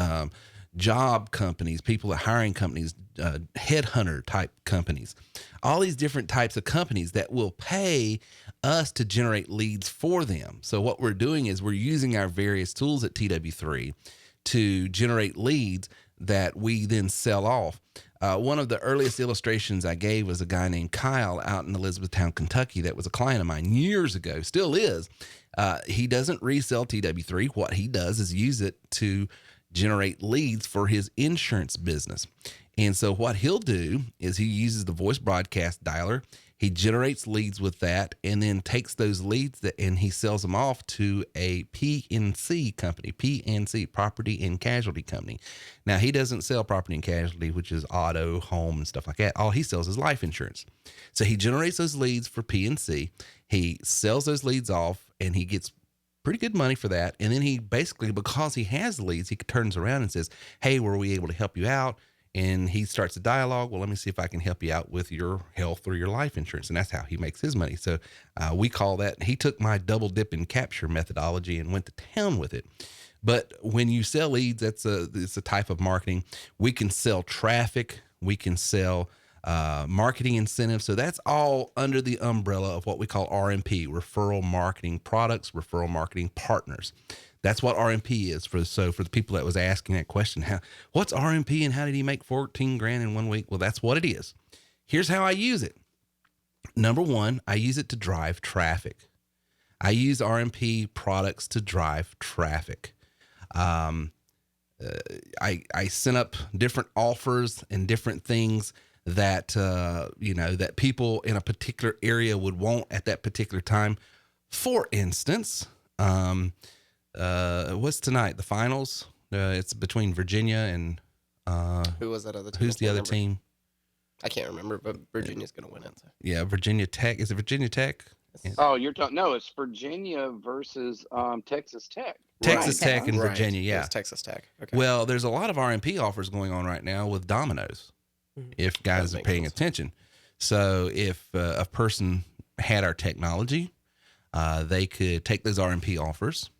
job companies, people at hiring companies, headhunter type companies, all these different types of companies that will pay us to generate leads for them. So what we're doing is we're using our various tools at TW3 to generate leads that we then sell off. One of the earliest illustrations I gave was a guy named Kyle out in Elizabethtown, Kentucky. That was a client of mine years ago, still is. He doesn't resell TW3. What he does is use it to generate leads for his insurance business. And so what he'll do is he uses the voice broadcast dialer. He generates leads with that and then takes those leads and he sells them off to a PNC company, PNC, property and casualty company. Now, he doesn't sell property and casualty, which is auto, home, and stuff like that. All he sells is life insurance. So he generates those leads for PNC. He sells those leads off and he gets pretty good money for that. And then he basically, because he has the leads, he turns around and says, hey, were we able to help you out? And he starts a dialogue. Well, let me see if I can help you out with your health or your life insurance. And that's how he makes his money. So we call that, he took my double dip and capture methodology and went to town with it. But when you sell leads, it's a type of marketing. We can sell traffic. We can sell marketing incentives. So that's all under the umbrella of what we call RMP, referral marketing products, referral marketing partners. That's what RMP is for the people that was asking that question, what's RMP and how did he make 14 grand in 1 week? Well, that's what it is. Here's how I use it. Number one, I use it to drive traffic. I use RMP products to drive traffic. I sent up different offers and different things that, that people in a particular area would want at that particular time. For instance, what's tonight? The finals? It's between Virginia and Who was that other team? who's the other team? I can't remember, but Virginia's going to win it. So. Yeah, Virginia Tech. Is it Virginia Tech? Oh, you're talking? No, it's Virginia versus Texas Tech. Texas Right. Tech and Right. Virginia, yeah. It's Texas Tech. Okay. Well, there's a lot of RMP offers going on right now with Domino's, if guys are makes paying sense. attention. So if a person had our technology, they could take those RMP offers,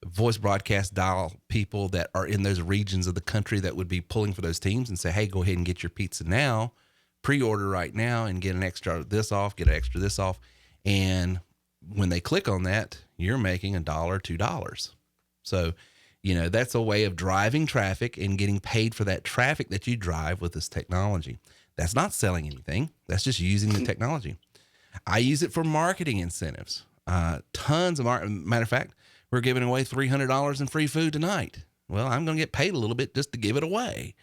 voice broadcast dial people that are in those regions of the country that would be pulling for those teams and say, hey, go ahead and get your pizza now, pre-order right now and get an extra this off, get an extra this off. And when they click on that, you're making $1, $2. So, that's a way of driving traffic and getting paid for that traffic that you drive with this technology. That's not selling anything. That's just using the technology. I use it for marketing incentives. Tons of matter of fact, we're giving away $300 in free food tonight. Well, I'm going to get paid a little bit just to give it away,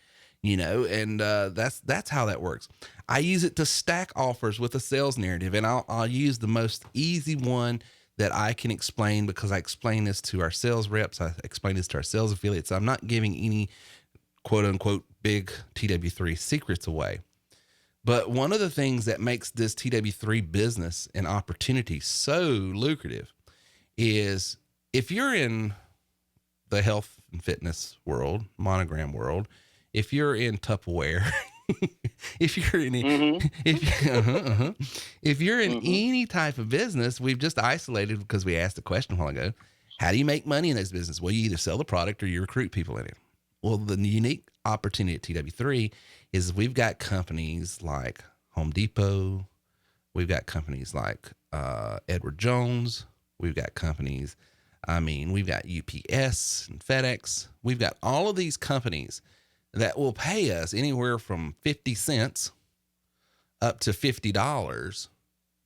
and that's how that works. I use it to stack offers with a sales narrative, and I'll use the most easy one that I can explain because I explain this to our sales reps. I explain this to our sales affiliates. I'm not giving any quote unquote big TW3 secrets away. But one of the things that makes this TW3 business and opportunity so lucrative is if you're in the health and fitness world, monogram world, if you're in Tupperware, if you're in if you're in any type of business, we've just isolated because we asked the question a while ago, how do you make money in this business? Well, you either sell the product or you recruit people in it. Well, the unique opportunity at TW3 is we've got companies like Home Depot. We've got companies like Edward Jones. We've got companies, we've got UPS and FedEx. We've got all of these companies that will pay us anywhere from 50 cents up to $50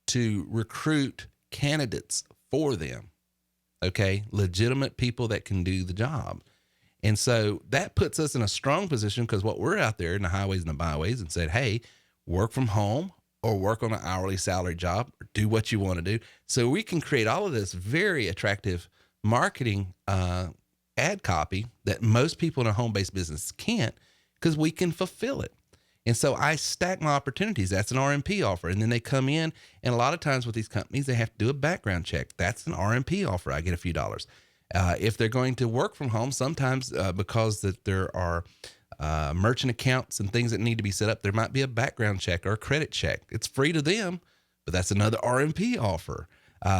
to recruit candidates for them. Okay. Legitimate people that can do the job. And so that puts us in a strong position because what we're out there in the highways and the byways and said, hey, work from home or work on an hourly salary job or do what you want to do. So we can create all of this very attractive marketing, ad copy that most people in a home-based business can't because we can fulfill it. And so I stack my opportunities. That's an RMP offer. And then they come in, and a lot of times with these companies, they have to do a background check. That's an RMP offer. I get a few dollars. If they're going to work from home, sometimes because that there are merchant accounts and things that need to be set up. There might be a background check or a credit check. It's free to them, but that's another RMP offer.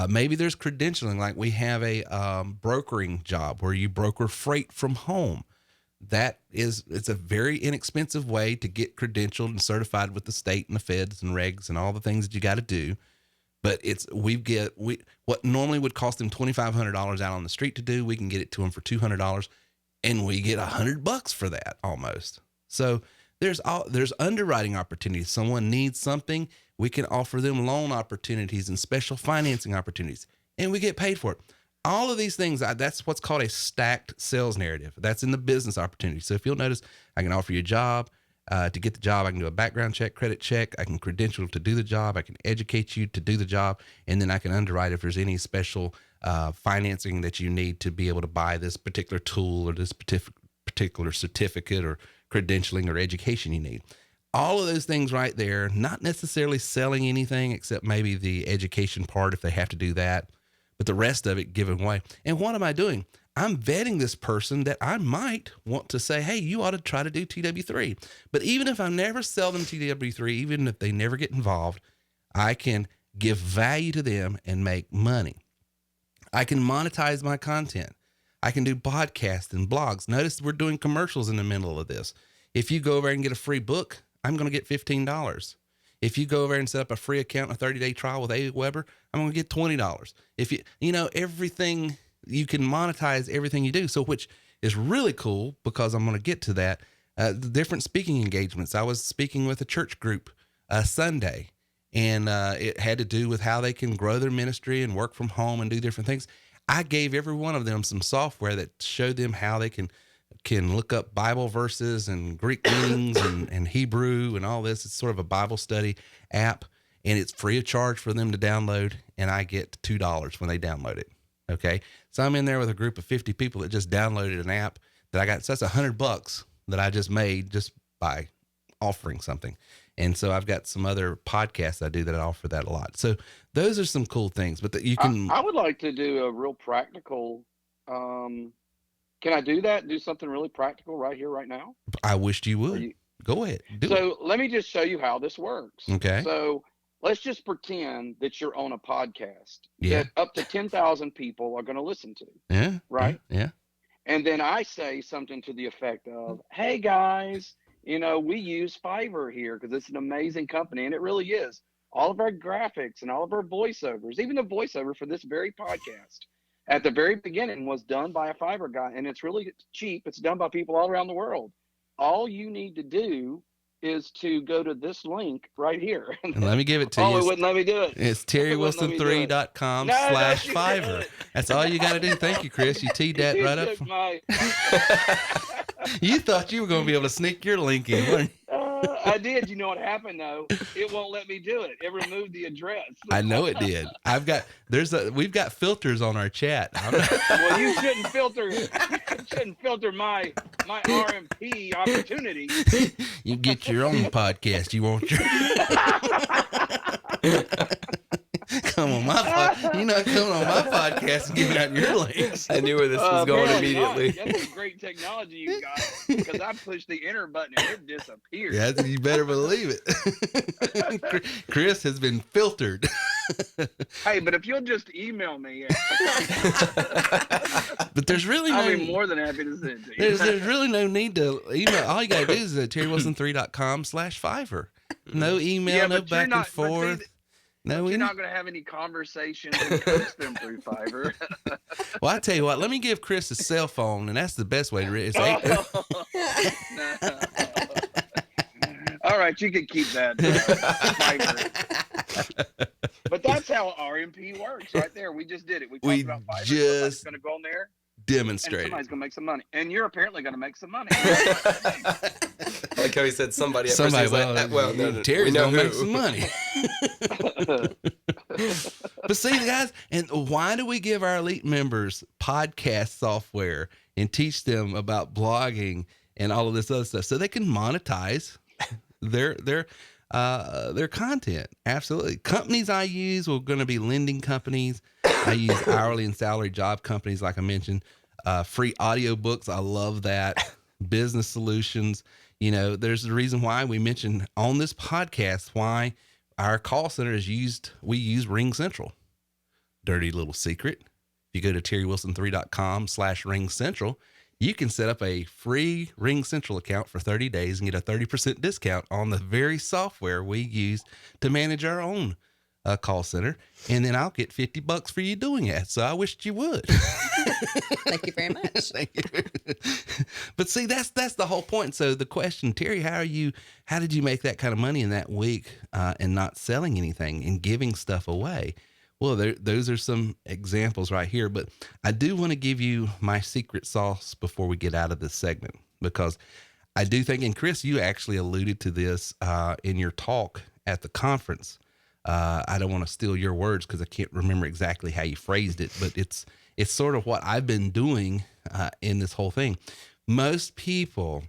Maybe there's credentialing, like we have a brokering job where you broker freight from home. It's a very inexpensive way to get credentialed and certified with the state and the feds and regs and all the things that you got to do. But what normally would cost them $2,500 out on the street to do, we can get it to them for $200, and we get $100 for that almost. So there's underwriting opportunities. Someone needs something, we can offer them loan opportunities and special financing opportunities, and we get paid for it. All of these things, that's what's called a stacked sales narrative. That's in the business opportunity. So if you'll notice, I can offer you a job. To get the job, I can do a background check, credit check. I can credential to do the job. I can educate you to do the job. And then I can underwrite if there's any special financing that you need to be able to buy this particular tool or this particular certificate or credentialing or education you need. All of those things right there, not necessarily selling anything except maybe the education part if they have to do that, but the rest of it given away. And what am I doing? I'm vetting this person that I might want to say, hey, you ought to try to do TW3. But even if I never sell them TW3, even if they never get involved, I can give value to them and make money. I can monetize my content. I can do podcasts and blogs. Notice we're doing commercials in the middle of this. If you go over and get a free book, I'm going to get $15. If you go over and set up a free account, a 30-day trial with AWeber, I'm going to get $20. If everything, you can monetize everything you do. So, which is really cool because I'm going to get to that. The different speaking engagements. I was speaking with a church group Sunday, and it had to do with how they can grow their ministry and work from home and do different things. I gave every one of them some software that showed them how they can look up Bible verses and Greek meanings and Hebrew and all this. It's sort of a Bible study app, and it's free of charge for them to download, and I get $2 when they download it. Okay. So I'm in there with a group of 50 people that just downloaded an app that I got. So that's $100 that I just made just by offering something. And so I've got some other podcasts I do that I offer that a lot. So those are some cool things, but that you can. I would like to do a real practical. Can I do that? Do something really practical right here, right now? I wished you would. Go ahead. So let me just show you how this works. Okay. So let's just pretend that you're on a podcast that up to 10,000 people are going to listen to. Yeah. Right? Yeah. And then I say something to the effect of, hey, guys, we use Fiverr here because it's an amazing company. And it really is. All of our graphics and all of our voiceovers, even the voiceover for this very podcast, at the very beginning was done by a Fiverr guy. And it's really cheap. It's done by people all around the world. All you need to do is to go to this link right here. And let me give it to you. Oh, it wouldn't let me do it. It's TerryWilson3.com/Fiverr. That's all you got to do. Thank you, Chris. You teed that right up. You thought you were going to be able to sneak your link in, weren't you? I did. You know what happened though? It won't let me do it. It removed the address. I know it did. We've got filters on our chat. Well, you shouldn't filter my RMP opportunity. You get your own podcast. You want your come on my you're not coming on my podcast and giving out your links. I knew where this was going immediately. That's some great technology you got, because I pushed the enter button and it disappeared. Yeah, you better believe it. Chris has been filtered. Hey, but if you'll just email me, but there's really I'll be more than happy to send to you. There's really no need to email. All you got to do is TerryWilson3.com/Fiverr. No email, no back and forth. You're not going to have any conversations and coach them through Fiverr. Well, I tell you what, let me give Chris a cell phone, and that's the best way to read it. All right, you can keep that. Fiverr. But that's how RMP works right there. We just did it. We talked about Fiverr. Somebody's going to go on there. Demonstrate. Somebody's going to make some money. And you're apparently going to make some money. Like how he said somebody. Somebody's no, Terry's going to make some money. But see, guys, and why do we give our elite members podcast software and teach them about blogging and all of this other stuff so they can monetize their content? Absolutely. Companies I use are going to be lending companies. I use hourly and salary job companies, like I mentioned. Free audiobooks. I love that. business solutions. You know, there's a reason why we mentioned on this podcast why our call center we use Ring Central. Dirty little secret. If you go to terrywilson3.com/Ring Central, you can set up a free Ring Central account for 30 days and get a 30% discount on the very software we use to manage our own call center. And then I'll get $50 for you doing it. So I wished you would. Thank you very much. Thank you. But see, that's the whole point. So the question, Terry, how did you make that kind of money in that week and not selling anything and giving stuff away? Well, those are some examples right here, but I do want to give you my secret sauce before we get out of this segment, because I do think, and Chris, you actually alluded to this in your talk at the conference. I don't want to steal your words because I can't remember exactly how you phrased it, but it's sort of what I've been doing in this whole thing. Most people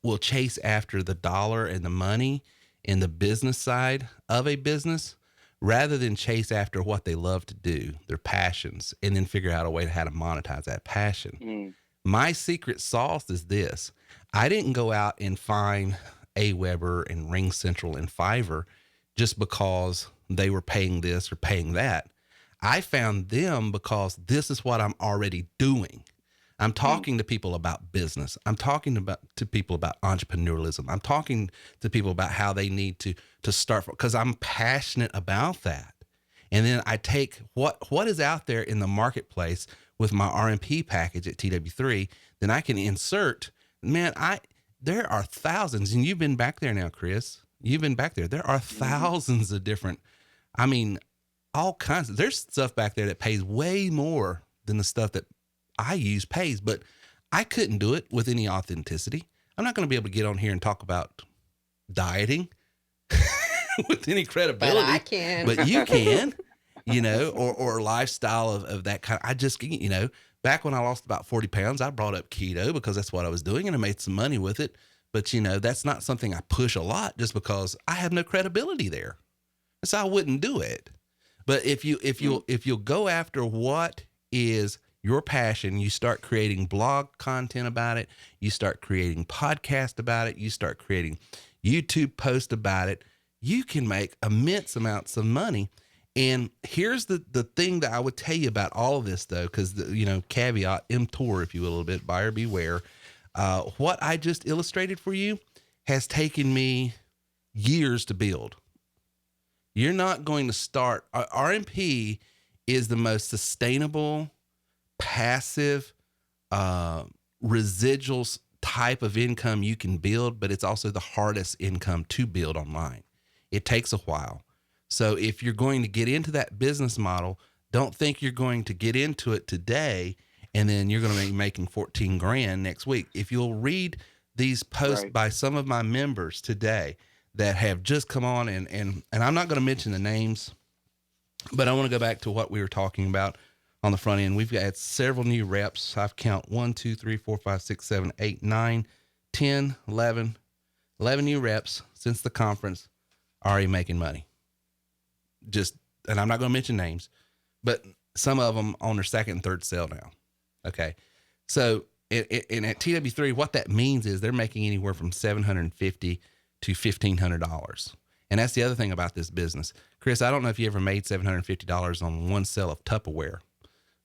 will chase after the dollar and the money in the business side of a business, rather than chase after what they love to do, their passions, and then figure out a way to how to monetize that passion. My secret sauce is this. I didn't go out and find AWeber and Ring Central and Fiverr just because they were paying this or paying that. I found them because this is what I'm already doing. I'm talking to people about business. I'm talking to people about entrepreneurialism. I'm talking to people about how they need to start, because I'm passionate about that. And then I take what is out there in the marketplace with my RMP package at TW3, then I can insert, man, there are thousands, and you've been back there now, Chris. You've been back there. There are thousands of different, all kinds of, there's stuff back there that pays way more than the stuff that I use pays, but I couldn't do it with any authenticity. I'm not going to be able to get on here and talk about dieting with any credibility. But I can. But you can, or lifestyle of that kind. I just, back when I lost about 40 pounds, I brought up keto because that's what I was doing and I made some money with it. But, that's not something I push a lot just because I have no credibility there. So I wouldn't do it. But if you'll go after what is your passion, you start creating blog content about it, you start creating podcast about it, you start creating YouTube posts about it, you can make immense amounts of money. And here's the thing that I would tell you about all of this, though, because, caveat emptor, if you will, a little bit, buyer beware. What I just illustrated for you has taken me years to build. You're not going to start. RMP is the most sustainable, passive, residuals type of income you can build, but it's also the hardest income to build online. It takes a while. So if you're going to get into that business model, don't think you're going to get into it today and then you're going to be making 14 grand next week. If you'll read these posts by some of my members today that have just come on, and I'm not going to mention the names, but I want to go back to what we were talking about on the front end. We've got several new reps. I've count 1, 2, 3, 4, 5, 6, 7, 8, 9, 10, 11 new reps since the conference already making money. And I'm not going to mention names, but some of them on their second and third sale now. Okay. So at TW3, what that means is they're making anywhere from $750 to $1,500. And that's the other thing about this business. Chris, I don't know if you ever made $750 on one sale of Tupperware,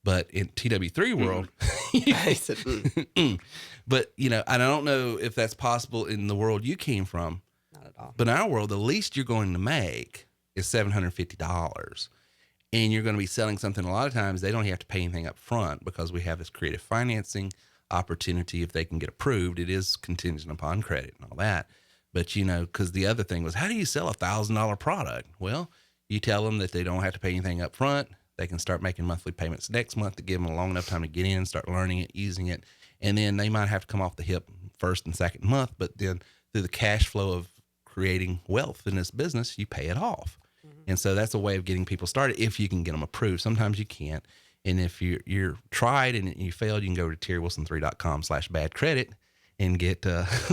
but in TW3 world, but I don't know if that's possible in the world you came from. Not at all. But in our world, the least you're going to make is $750. And you're going to be selling something. A lot of times they don't have to pay anything up front because we have this creative financing opportunity. If they can get approved, it is contingent upon credit and all that. But, because the other thing was, how do you sell $1,000 product? Well, you tell them that they don't have to pay anything up front. They can start making monthly payments next month to give them a long enough time to get in, start learning it, using it. And then they might have to come off the hip first and second month, but then through the cash flow of creating wealth in this business, you pay it off. And so that's a way of getting people started if you can get them approved. Sometimes you can't. And if you're tried and you failed, you can go to terrywilson3.com/bad credit and get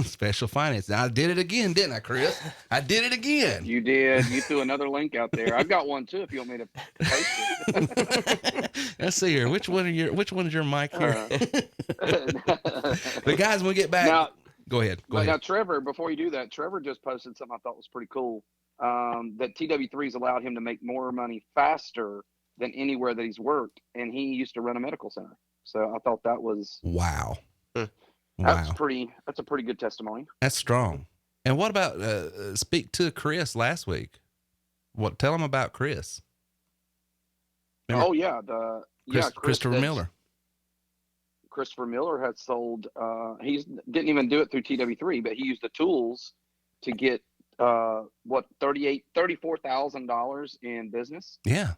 special financing. I did it again, didn't I, Chris? I did it again. You did. You threw another link out there. I've got one too if you want me to post it. Let's see here. Which one is your mic here? But guys, when we get back, Now, go ahead. Now, Trevor, before you do that, Trevor just posted something I thought was pretty cool. That TW3's allowed him to make more money faster than anywhere that he's worked, and he used to run a medical center. So I thought that was Wow. That's a pretty good testimony. That's strong. And what about speak to Chris last week? Tell him about Chris. Remember? Oh yeah, Christopher Miller. Christopher Miller had sold. He didn't even do it through TW3, but he used the tools to get $34,000 in business. Yeah.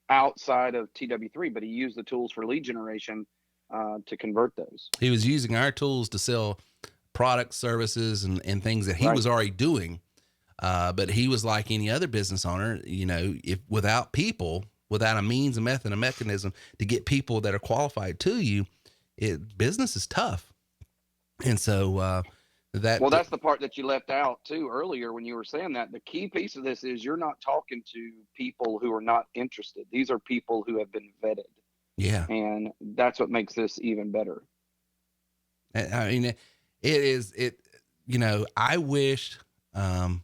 Outside of TW3, but he used the tools for lead generation to convert those. He was using our tools to sell products, services, and things that he was already doing. But he was like any other business owner, if without people, without a means, a method, a mechanism to get people that are qualified to you, business is tough. And so that's the part that you left out too earlier when you were saying that. The key piece of this is you're not talking to people who are not interested. These are people who have been vetted. Yeah. And that's what makes this even better. I mean, I wished I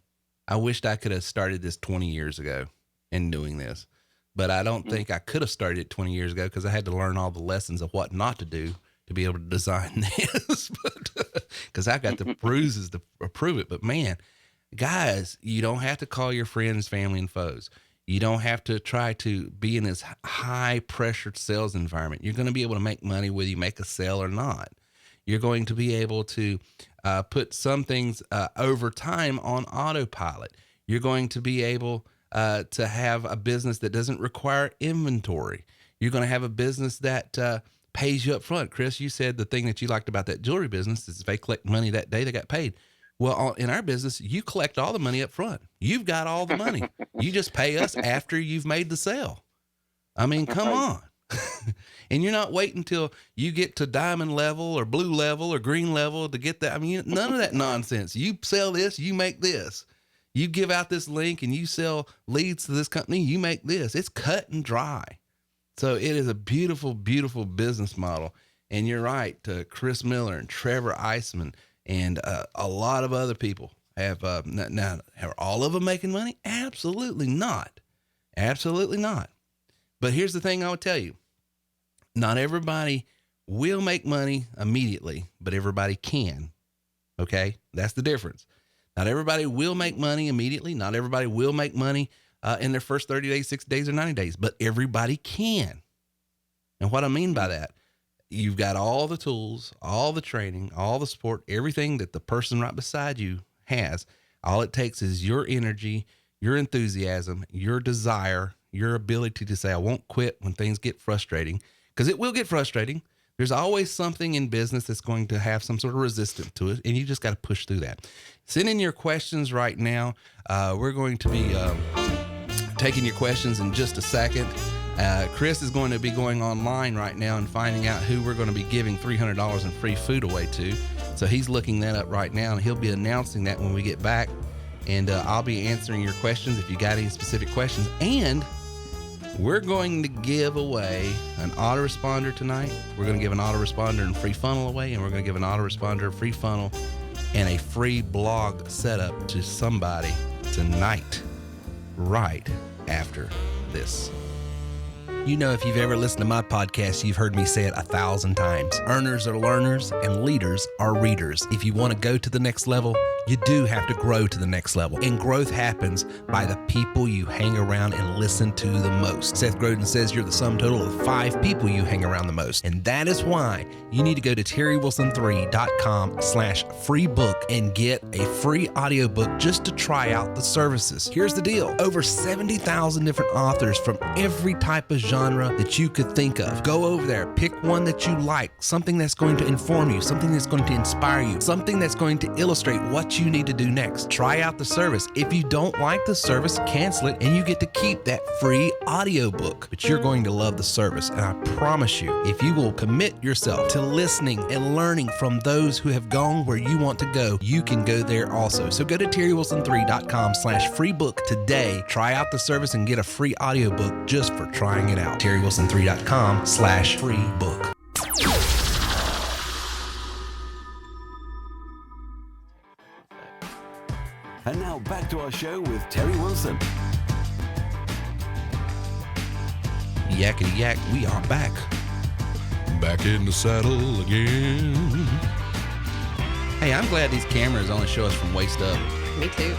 could have started this 20 years ago in doing this, but I don't think I could have started it 20 years ago because I had to learn all the lessons of what not to do to be able to design this, because I got the bruises to prove it. But man, guys, you don't have to call your friends, family, and foes. You don't have to try to be in this high pressured sales environment. You're going to be able to make money whether you make a sale or not. You're going to be able to put some things over time on autopilot. You're going to be able to have a business that doesn't require inventory. You're going to have a business that pays you up front. Chris, you said the thing that you liked about that jewelry business is if they collect money that day, they got paid. Well, in our business, you collect all the money up front. You've got all the money. You just pay us after you've made the sale. I mean, come on. And you're not waiting until you get to diamond level or blue level or green level to get that. I mean, none of that nonsense. You sell this, you make this. You give out this link and you sell leads to this company, you make this. It's cut and dry. So it is a beautiful, beautiful business model. And you're right, Chris Miller and Trevor Eisman and a lot of other people have, now, are all of them making money? Absolutely not. Absolutely not. But here's the thing I would tell you. Not everybody will make money immediately, but everybody can. Okay? That's the difference. Not everybody will make money immediately. Not everybody will make money in their first 30 days, 60 days, or 90 days, but everybody can. And what I mean by that, you've got all the tools, all the training, all the support, everything that the person right beside you has. All it takes is your energy, your enthusiasm, your desire, your ability to say, I won't quit when things get frustrating, because it will get frustrating. There's always something in business that's going to have some sort of resistance to it, and you just got to push through that. Send in your questions right now. We're going to be taking your questions in just a second. Chris is going to be going online right now and finding out who we're going to be giving $300 in free food away to. So he's looking that up right now, and he'll be announcing that when we get back. And I'll be answering your questions if you got any specific questions. And we're going to give away an autoresponder tonight. We're going to give an autoresponder and free funnel away, and we're going to give an autoresponder, a free funnel, and a free blog setup to somebody tonight, right after this. You know, if you've ever listened to my podcast, you've heard me say it 1,000 times. Earners are learners and leaders are readers. If you want to go to the next level, you do have to grow to the next level. And growth happens by the people you hang around and listen to the most. Seth Godin says you're the sum total of 5 people you hang around the most. And that is why you need to go to terrywilson3.com/free book and get a free audiobook just to try out the services. Here's the deal. Over 70,000 different authors from every type of genre that you could think of. Go over there, pick one that you like, something that's going to inform you, something that's going to inspire you, something that's going to illustrate what what you need to do next. Try out the service. If you don't like the service, cancel it, and you get to keep that free audiobook. But you're going to love the service, and I promise you, if you will commit yourself to listening and learning from those who have gone where you want to go, you can go there also. So go to TerryWilson3.com/freebook today. Try out the service and get a free audiobook just for trying it out. TerryWilson3.com/freebook. And now back to our show with Terry Wilson. Yakety yak, we are back. Back in the saddle again. Hey, I'm glad these cameras only show us from waist up. Me too.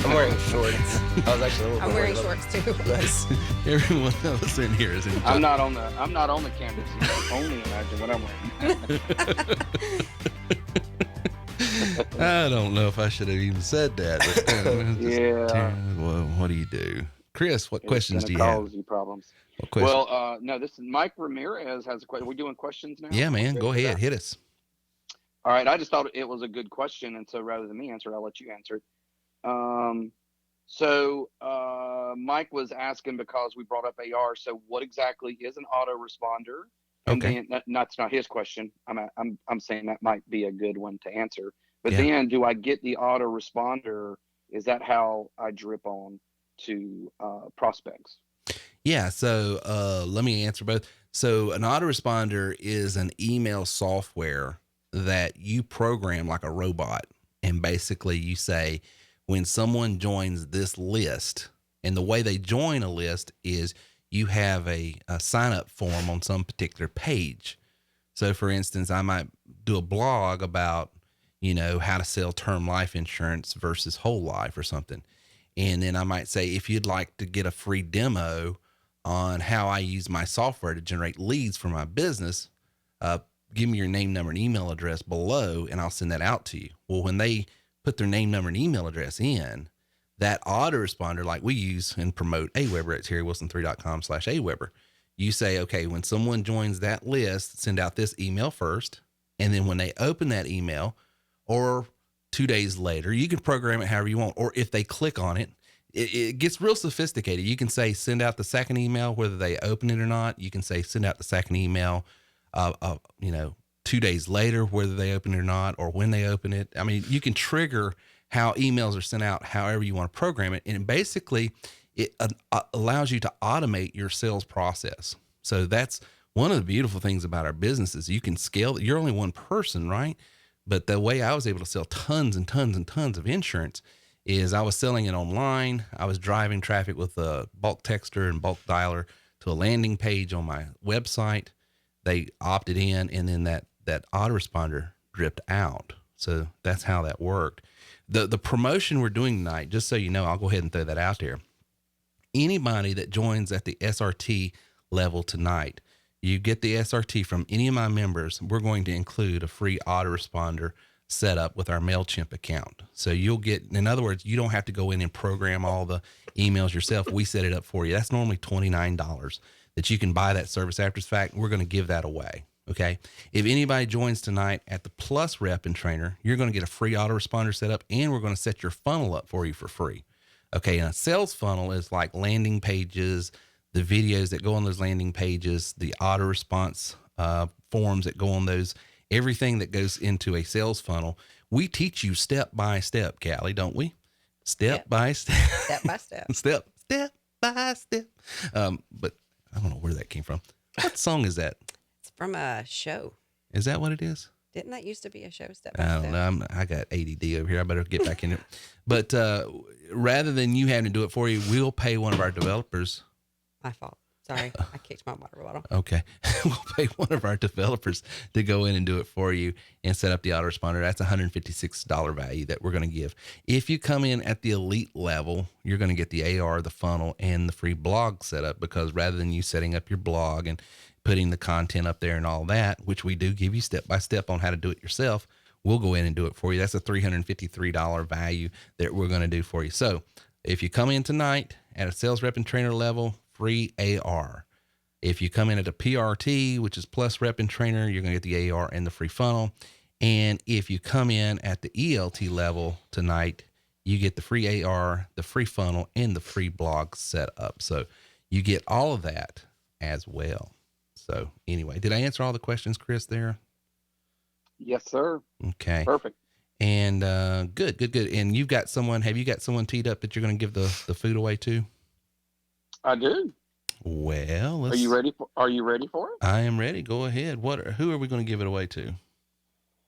I'm wearing shorts. I was actually a little I'm bit wearing worried shorts too. Nice. Everyone else in here is in. I'm not on the camera, so you can only imagine what I'm wearing. I don't know if I should have even said that. But, Yeah. Well, what do you do? Chris, what questions do you Cause have? you problems. What questions? Well, no, this is Mike Ramirez has a question. Are we doing questions now? Yeah, man, go ahead. Hit us. All right. I just thought it was a good question. And so rather than me answer, I'll let you answer it. Mike was asking because we brought up AR. So what exactly is an autoresponder? And Okay. then, that's not his question. I'm saying that might be a good one to answer. But Yeah. then do I get the autoresponder? Is that how I drip on to prospects? Yeah, so let me answer both. So an autoresponder is an email software that you program like a robot. And basically you say, when someone joins this list, and the way they join a list is you have a sign up form on some particular page. So for instance, I might do a blog about, how to sell term life insurance versus whole life or something. And then I might say, if you'd like to get a free demo on how I use my software to generate leads for my business, give me your name, number, and email address below, and I'll send that out to you. Well, when they put their name, number, and email address in, that autoresponder, like we use and promote AWeber at TerryWilson3.com/AWeber, you say, okay, when someone joins that list, send out this email first. And then when they open that email, or 2 days later, you can program it however you want. Or if they click on it, it gets real sophisticated. You can say, send out the second email, whether they open it or not. You can say, send out the second email, 2 days later, whether they open it or not, or when they open it. I mean, you can trigger how emails are sent out, however you want to program it. And basically it allows you to automate your sales process. So that's one of the beautiful things about our business is you can scale. You're only one person, right? But the way I was able to sell tons and tons and tons of insurance is I was selling it online. I was driving traffic with a bulk texter and bulk dialer to a landing page on my website. They opted in, and then that autoresponder dripped out. So that's how that worked. The promotion we're doing tonight, just so you know, I'll go ahead and throw that out there. Anybody that joins at the SRT level tonight, you get the SRT from any of my members. We're going to include a free autoresponder setup with our MailChimp account. So you'll get, in other words, you don't have to go in and program all the emails yourself. We set it up for you. That's normally $29 that you can buy that service after the fact. We're going to give that away. Okay. If anybody joins tonight at the Plus Rep and Trainer, you're going to get a free autoresponder setup, and we're going to set your funnel up for you for free. Okay. And a sales funnel is like landing pages, the videos that go on those landing pages, the auto response forms that go on those, everything that goes into a sales funnel. We teach you step by step, Callie, don't we? Step by step. Step by step. Step by step. But I don't know where that came from. What song is that? It's from a show. Is that what it is? Didn't that used to be a show? Step by I step. don't know. I got ADD over here. I better get back in it. But rather than you having to do it for you, we'll pay one of our developers. My fault. Sorry, I kicked my water bottle. Okay. We'll pay one of our developers to go in and do it for you and set up the autoresponder. That's $156 value that we're going to give. If you come in at the elite level, you're going to get the AR, the funnel, and the free blog setup, because rather than you setting up your blog and putting the content up there and all that, which we do give you step by step on how to do it yourself, we'll go in and do it for you. That's a $353 value that we're going to do for you. So if you come in tonight at a sales rep and trainer level, free AR. If you come in at a PRT, which is plus rep and trainer, you're going to get the AR and the free funnel. And if you come in at the ELT level tonight, you get the free AR, the free funnel, and the free blog set up. So you get all of that as well. So anyway, did I answer all the questions, Chris, there? Yes, sir. Okay. Perfect. And good. And have you got someone teed up that you're going to give the food away to? I do. Well, Are you ready for it? I am ready. Go ahead. Who are we going to give it away to?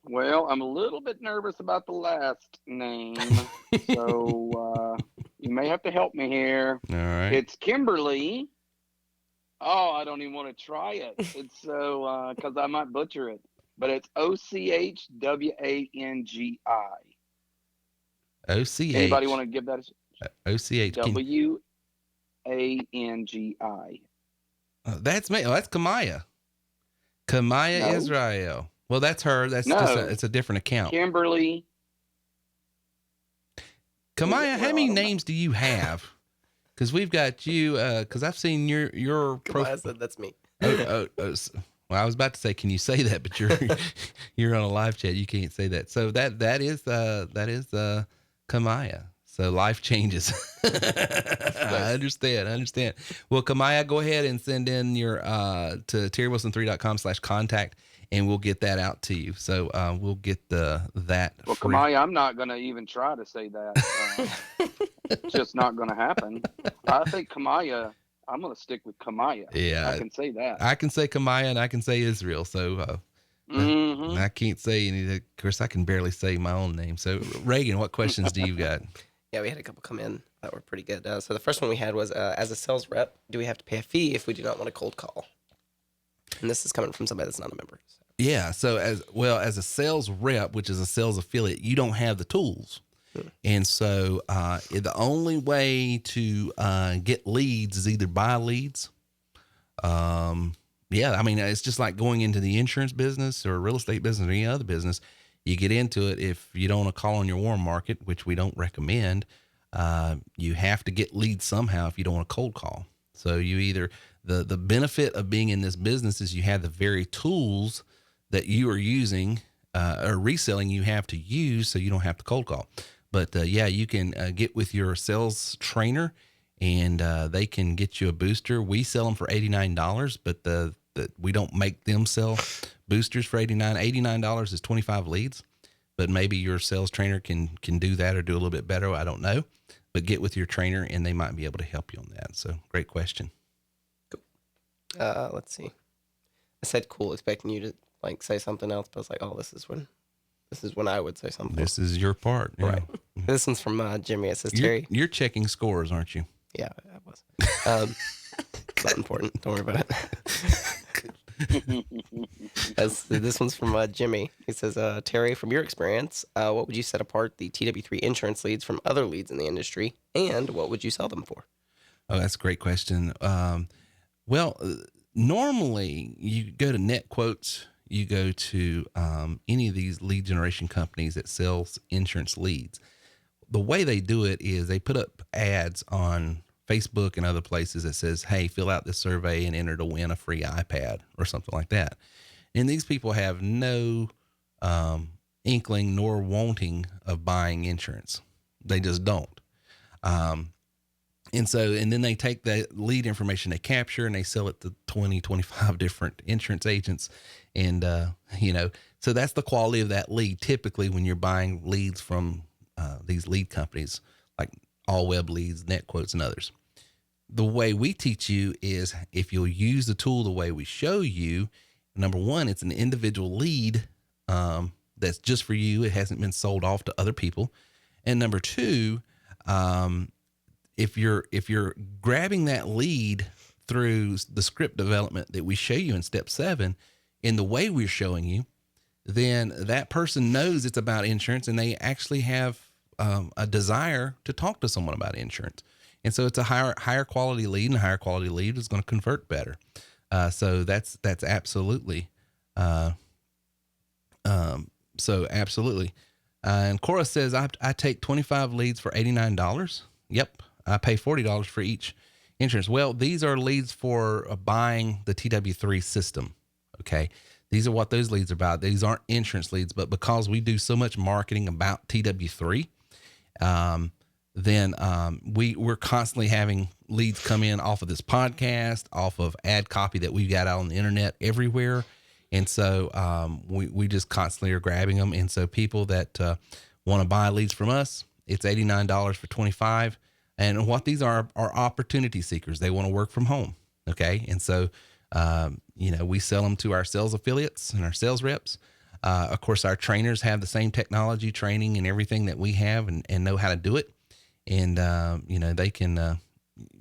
Well, I'm a little bit nervous about the last name, so you may have to help me here. All right. It's Kimberly. Oh, I don't even want to try it. It's so because I might butcher it, but it's OCHWANGI. OCH. Anybody want to give that a OCH. WANGI? That's me. Oh, that's Kamaya. Kamaya No. Israel. Well, that's her. That's No. just it's a different account. Kimberly. Kamaya, how Well, many I don't know. names do you have? Because we've got you. Because I've seen your I said that's me. Well, I was about to say, can you say that? But you're on a live chat. You can't say that. So that is Kamaya. So life changes. I understand. Well, Kamaya, go ahead and send in your to terrywilson3.com/contact, and we'll get that out to you. So we'll get that. Well, free. Kamaya, I'm not going to even try to say that. It's just not going to happen. I think Kamaya. I'm going to stick with Kamaya. Yeah, I can say that. I can say Kamaya and I can say Israel. So I can't say any. Of course, I can barely say my own name. So Reagan, what questions do you got? Yeah, we had a couple come in that were pretty good. So the first one we had was, as a sales rep, do we have to pay a fee if we do not want a cold call? And this is coming from somebody that's not a member. So. Yeah. So as a sales rep, which is a sales affiliate, you don't have the tools. And so the only way to get leads is either buy leads. Yeah, I mean, it's just like going into the insurance business or real estate business or any other business. You get into it if you don't want to call on your warm market, which we don't recommend. You have to get leads somehow if you don't want to cold call. So you either the benefit of being in this business is you have the very tools that you are using or reselling you have to use, so you don't have to cold call. But yeah, you can get with your sales trainer, and they can get you a booster. We sell them for $89, but we don't make them sell boosters for $89. $89 is 25 leads, but maybe your sales trainer can do that or do a little bit better. I don't know, but get with your trainer and they might be able to help you on that. So great question. Cool. Let's see. I said cool, expecting you to like say something else, but I was like, oh, this is when I would say something. This is your part. Yeah. Right. This one's from Jimmy. It says, Terry. You're checking scores, aren't you? Yeah, I was. It's not important. Don't worry about it. This one's from Jimmy. He says, Terry, from your experience, what would you set apart the TW3 insurance leads from other leads in the industry, and what would you sell them for? Oh, that's a great question. Well, normally you go to Net Quotes, you go to any of these lead generation companies that sells insurance leads. The way they do it is they put up ads on Facebook and other places that says, hey, fill out this survey and enter to win a free iPad or something like that. And these people have no inkling nor wanting of buying insurance. They just don't. And then they take that lead information they capture and they sell it to 20, 25 different insurance agents. And, so that's the quality of that lead. Typically when you're buying leads from these lead companies like All Web Leads, Net Quotes, and others. The way we teach you is if you'll use the tool the way we show you, number one, it's an individual lead that's just for you. It hasn't been sold off to other people. And number two, if you're grabbing that lead through the script development that we show you in step 7, in the way we're showing you, then that person knows it's about insurance and they actually have a desire to talk to someone about insurance. And so it's a higher quality lead, and a higher quality lead is going to convert better. So that's absolutely. So absolutely. And Cora says, I take 25 leads for $89. Yep. I pay $40 for each insurance. Well, these are leads for buying the TW3 system. Okay. These are what those leads are about. These aren't insurance leads, but because we do so much marketing about TW3, we're constantly having leads come in off of this podcast, off of ad copy that we've got out on the internet everywhere. And so we just constantly are grabbing them. And so people that want to buy leads from us, it's $89 for 25. And what these are opportunity seekers. They want to work from home. Okay. And so, we sell them to our sales affiliates and our sales reps. Of course, our trainers have the same technology training and everything that we have and know how to do it. And, they can,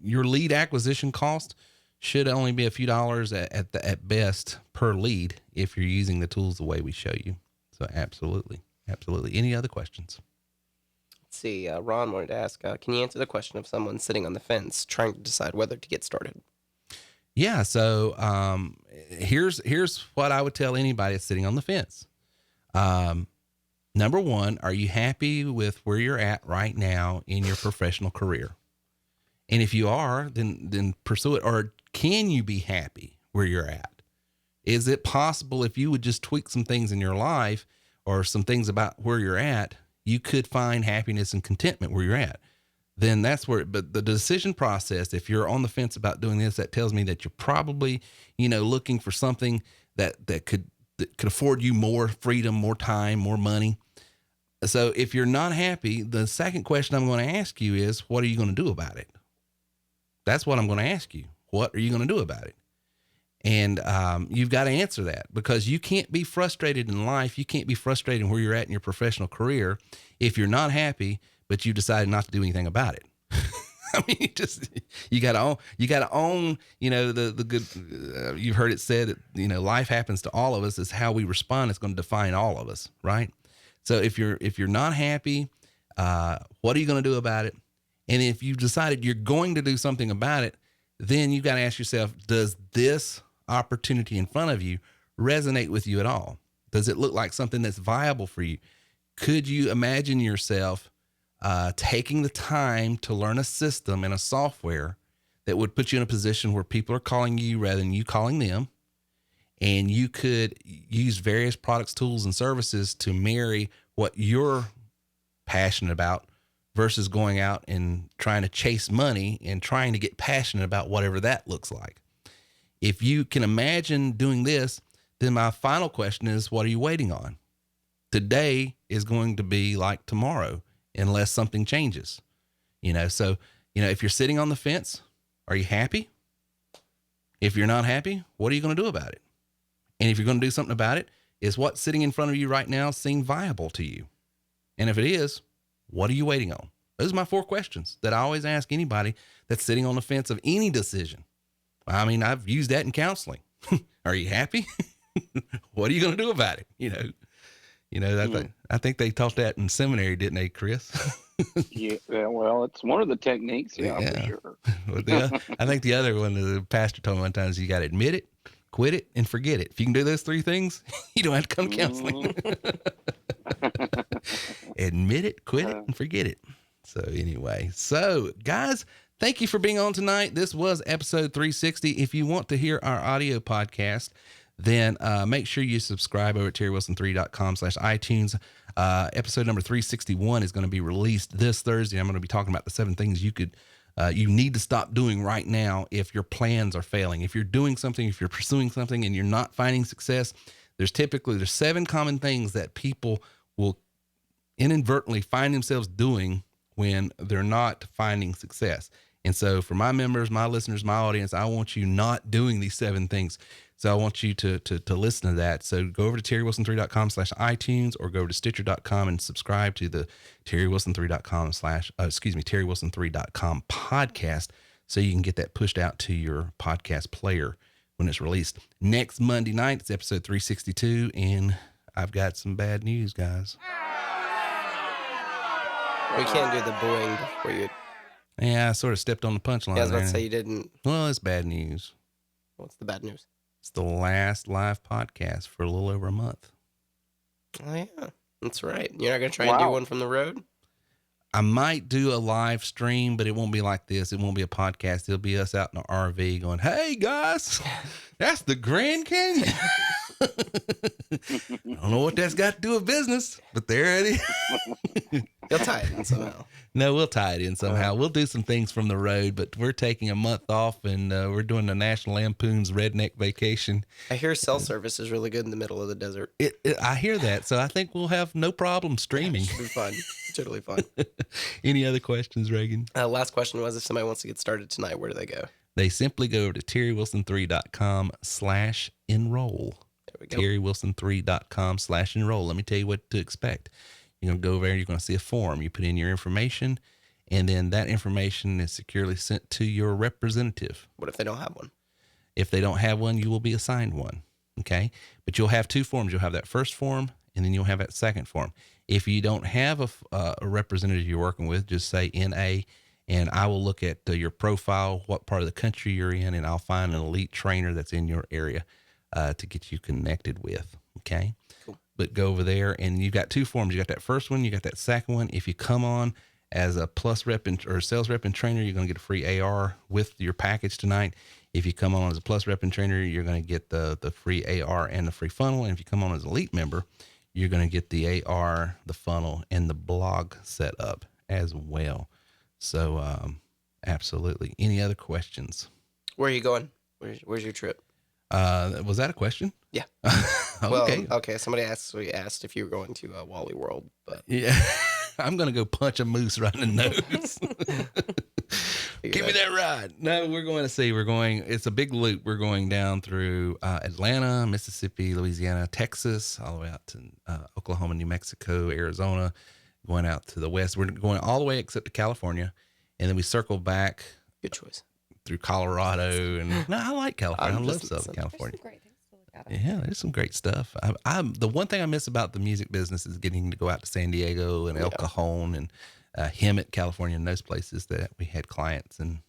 your lead acquisition cost should only be a few dollars at best per lead if you're using the tools the way we show you. So absolutely. Absolutely. Any other questions? Let's see. Ron wanted to ask, can you answer the question of someone sitting on the fence trying to decide whether to get started? Yeah. So, here's what I would tell anybody that's sitting on the fence. Number one, are you happy with where you're at right now in your professional career? And if you are, then pursue it. Or can you be happy where you're at? Is it possible if you would just tweak some things in your life or some things about where you're at, you could find happiness and contentment where you're at? Then that's where, but the decision process, if you're on the fence about doing this, that tells me that you're probably, looking for something that could afford you more freedom, more time, more money. So if you're not happy, the second question I'm going to ask you is, what are you going to do about it? That's what I'm going to ask you. What are you going to do about it? And you've got to answer that, because you can't be frustrated in life. You can't be frustrated in where you're at in your professional career if you're not happy, but you decided not to do anything about it. I mean, you got to own, the good, you've heard it said that, life happens to all of us. It's how we respond. It's going to define all of us. Right. So if you're not happy, what are you going to do about it? And if you decided you're going to do something about it, then you've got to ask yourself, does this opportunity in front of you resonate with you at all? Does it look like something that's viable for you? Could you imagine yourself taking the time to learn a system and a software that would put you in a position where people are calling you rather than you calling them? And you could use various products, tools, and services to marry what you're passionate about versus going out and trying to chase money and trying to get passionate about whatever that looks like. If you can imagine doing this, then my final question is, what are you waiting on? Today is going to be like tomorrow unless something changes, So, if you're sitting on the fence, are you happy? If you're not happy, what are you going to do about it? And if you're going to do something about it, is what's sitting in front of you right now seem viable to you? And if it is, what are you waiting on? Those are my 4 questions that I always ask anybody that's sitting on the fence of any decision. I mean, I've used that in counseling. Are you happy? What are you going to do about it? I think they taught that in seminary, didn't they, Chris? Yeah, well, it's one of the techniques. Yeah. For sure. I think the other one, the pastor told me one time, is you got to admit it, quit it, and forget it. If you can do those 3 things, you don't have to come to counseling. Admit it, quit it, and forget it. So anyway, guys, thank you for being on tonight. This was episode 360. If you want to hear our audio podcast, then make sure you subscribe over at terrywilson3.com/iTunes. Episode number 361 is going to be released this Thursday. I'm going to be talking about the 7 things you need to stop doing right now if your plans are failing. If you're doing something, if you're pursuing something and you're not finding success, there's 7 common things that people will inadvertently find themselves doing when they're not finding success. And so for my members, my listeners, my audience, I want you not doing these 7 things. So I want you to listen to that. So go over to terrywilson3.com/iTunes or go over to Stitcher.com and subscribe to the terrywilson3.com podcast so you can get that pushed out to your podcast player when it's released. Next Monday night, it's episode 362, and I've got some bad news, guys. We can't do the booing before you. Yeah, I sort of stepped on the punchline. Yeah, I was about to say you didn't. Well, it's bad news. What's the bad news? It's the last live podcast for a little over a month. Oh, yeah. That's right. You're not going to try and do one from the road? I might do a live stream, but it won't be like this. It won't be a podcast. It'll be us out in an RV going, hey, guys, that's the Grand Canyon. I don't know what that's got to do with business, but there it is. You'll tie it in somehow. No, we'll tie it in somehow. We'll do some things from the road, but we're taking a month off, and we're doing the National Lampoon's Redneck Vacation. I hear cell service is really good in the middle of the desert. I hear that, so I think we'll have no problem streaming. Should be fun. Totally fun. Any other questions, Reagan? Last question was, if somebody wants to get started tonight, where do they go? They simply go over to terrywilson3.com/enroll. There we go. terrywilson3.com/enroll. Let me tell you what to expect. You're going to go over there, you're going to see a form. You put in your information, and then that information is securely sent to your representative. What if they don't have one? If they don't have one, you will be assigned one. Okay. But you'll have two forms. You'll have that first form, and then you'll have that second form. If you don't have a representative you're working with, just say NA, and I will look at your profile, what part of the country you're in, and I'll find an elite trainer that's in your area to get you connected with. Okay. Cool. But go over there, and you've got two forms. You got that first one, you got that second one. If you come on as a plus rep or sales rep and trainer, you're going to get a free AR with your package tonight. If you come on as a plus rep and trainer, you're going to get the free AR and the free funnel. And if you come on as an elite member, you're going to get the AR, the funnel, and the blog set up as well. So, absolutely. Any other questions? Where are you going? Where's your trip? Was that a question? Yeah. Okay. Well, okay. Somebody asked if you were going to Wally World, but Yeah. I'm going to go punch a moose right in the nose. Give me that ride. No, it's a big loop. We're going down through Atlanta, Mississippi, Louisiana, Texas, all the way out to Oklahoma, New Mexico, Arizona, going out to the west. We're going all the way except to California. And then we circle back good choice. through Colorado. And no, I like California. I love Southern There's California. some great things to look at. Yeah, there's some great stuff. The one thing I miss about the music business is getting to go out to San Diego and El Cajon and Hemet, California, and those places that we had clients and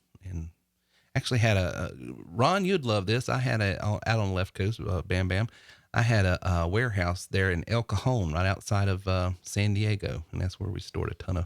actually had Ron, you'd love this. I had out on the left coast, Bam Bam. I had a warehouse there in El Cajon, right outside of San Diego, and that's where we stored a ton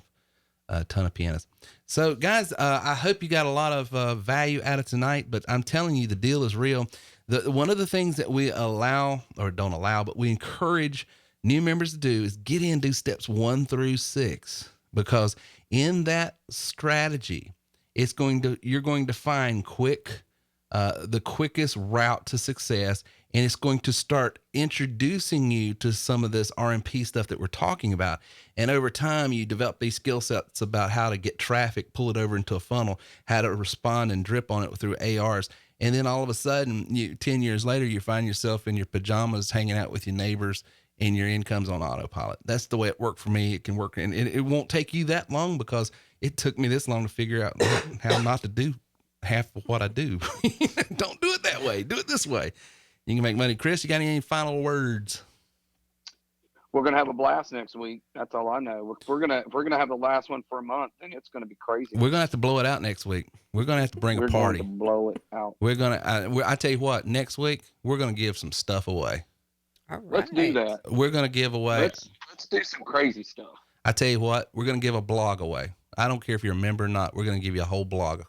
of pianos. So, guys, I hope you got a lot of value out of tonight. But I'm telling you, the deal is real. One of the things that we allow, or don't allow, but we encourage new members to do is get in, do steps 1 through 6, because in that strategy, you're going to find the quickest route to success. And it's going to start introducing you to some of this RMP stuff that we're talking about. And over time, you develop these skill sets about how to get traffic, pull it over into a funnel, how to respond and drip on it through ARs. And then all of a sudden, 10 years later, you find yourself in your pajamas hanging out with your neighbors and your income's on autopilot. That's the way it worked for me. It can work. And it won't take you that long, because it took me this long to figure out how not to do half of what I do. Don't do it that way. Do it this way. You can make money. Chris, you got any final words? We're gonna have a blast next week. That's all I know. If we're gonna have the last one for a month, then it's gonna be crazy. We're gonna have to blow it out next week. We're gonna have to bring a party. We're going to blow it out. We're gonna. I tell you what. Next week we're gonna give some stuff away. All right. Let's do that. We're gonna give away. Let's do some crazy stuff. I tell you what. We're gonna give a blog away. I don't care if you're a member or not. We're gonna give you a whole blog.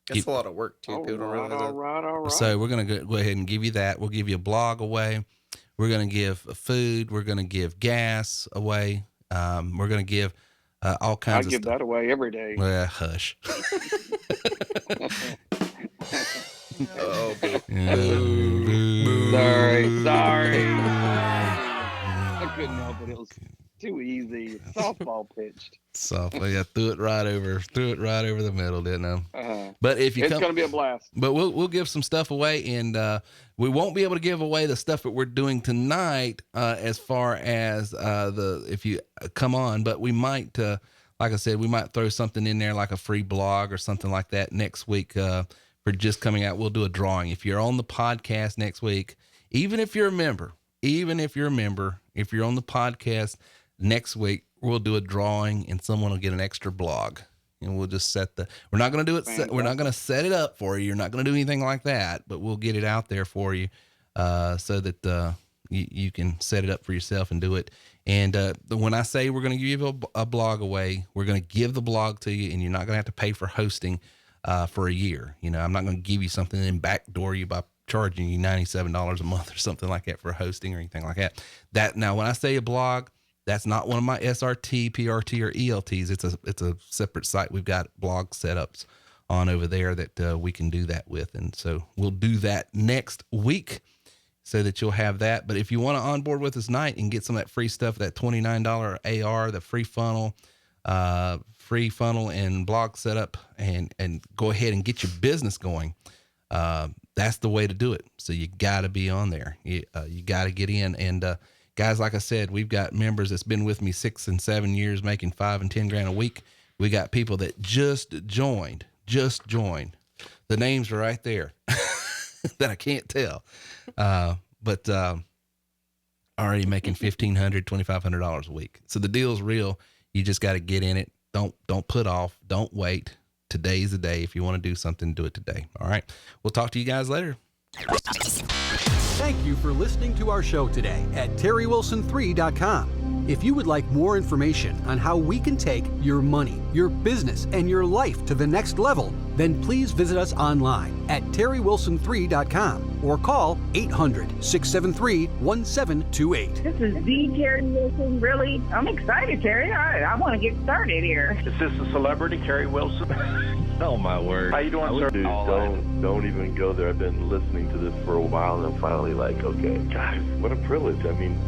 That's a lot of work too. People don't realize that. All right. So we're going to go ahead and give you that. We'll give you a blog away. We're going to give food. We're going to give gas away. We're going to give all kinds of stuff. I give that away every day. Well, hush. Oh, Sorry. I couldn't help it. It was too easy. Softball pitched. Softball, yeah, threw it right over the middle, didn't I? But if you it's going to be a blast. But we'll give some stuff away, and we won't be able to give away the stuff that we're doing tonight as far as if you come on. But we might, like I said, we might throw something in there like a free blog or something like that next week for just coming out. We'll do a drawing. If you're on the podcast next week, even if you're a member, if you're on the podcast next week, we'll do a drawing and someone will get an extra blog, and we'll just we're not going to do it. We're not going to set it up for you. You're not going to do anything like that, but we'll get it out there for you, so that, you can set it up for yourself and do it. And, when I say we're going to give you a blog away, we're going to give the blog to you, and you're not going to have to pay for hosting, for a year. I'm not going to give you something and backdoor you by charging you $97 a month or something like that for hosting or anything like that. That now, when I say a blog, that's not one of my SRT, PRT, or ELTs. It's a separate site. We've got blog setups on over there that we can do that with. And so we'll do that next week so that you'll have that. But if you want to onboard with us tonight and get some of that free stuff, that $29 AR, the free funnel and blog setup, and go ahead and get your business going, that's the way to do it. So you got to be on there. You got to get in. And guys, like I said, we've got members that's been with me 6 and 7 years, making $5 and $10 grand a week. We got people that just joined. The names are right there that I can't tell. But already making $1,500, $2,500 a week. So the deal's real. You just got to get in it. Don't put off. Don't wait. Today's the day. If you want to do something, do it today. All right. We'll talk to you guys later. Thank you for listening to our show today at TerryWilson3.com. If you would like more information on how we can take your money, your business, and your life to the next level, then please visit us online at TerryWilson3.com or call 800-673-1728. This is the Terry Wilson. Really, I'm excited, Terry. I want to get started here. Is this a celebrity, Terry Wilson? Oh my word. How you doing, sir? Dude, don't even go there. I've been listening to this for a while and I'm finally like, okay, guys, what a privilege. I mean,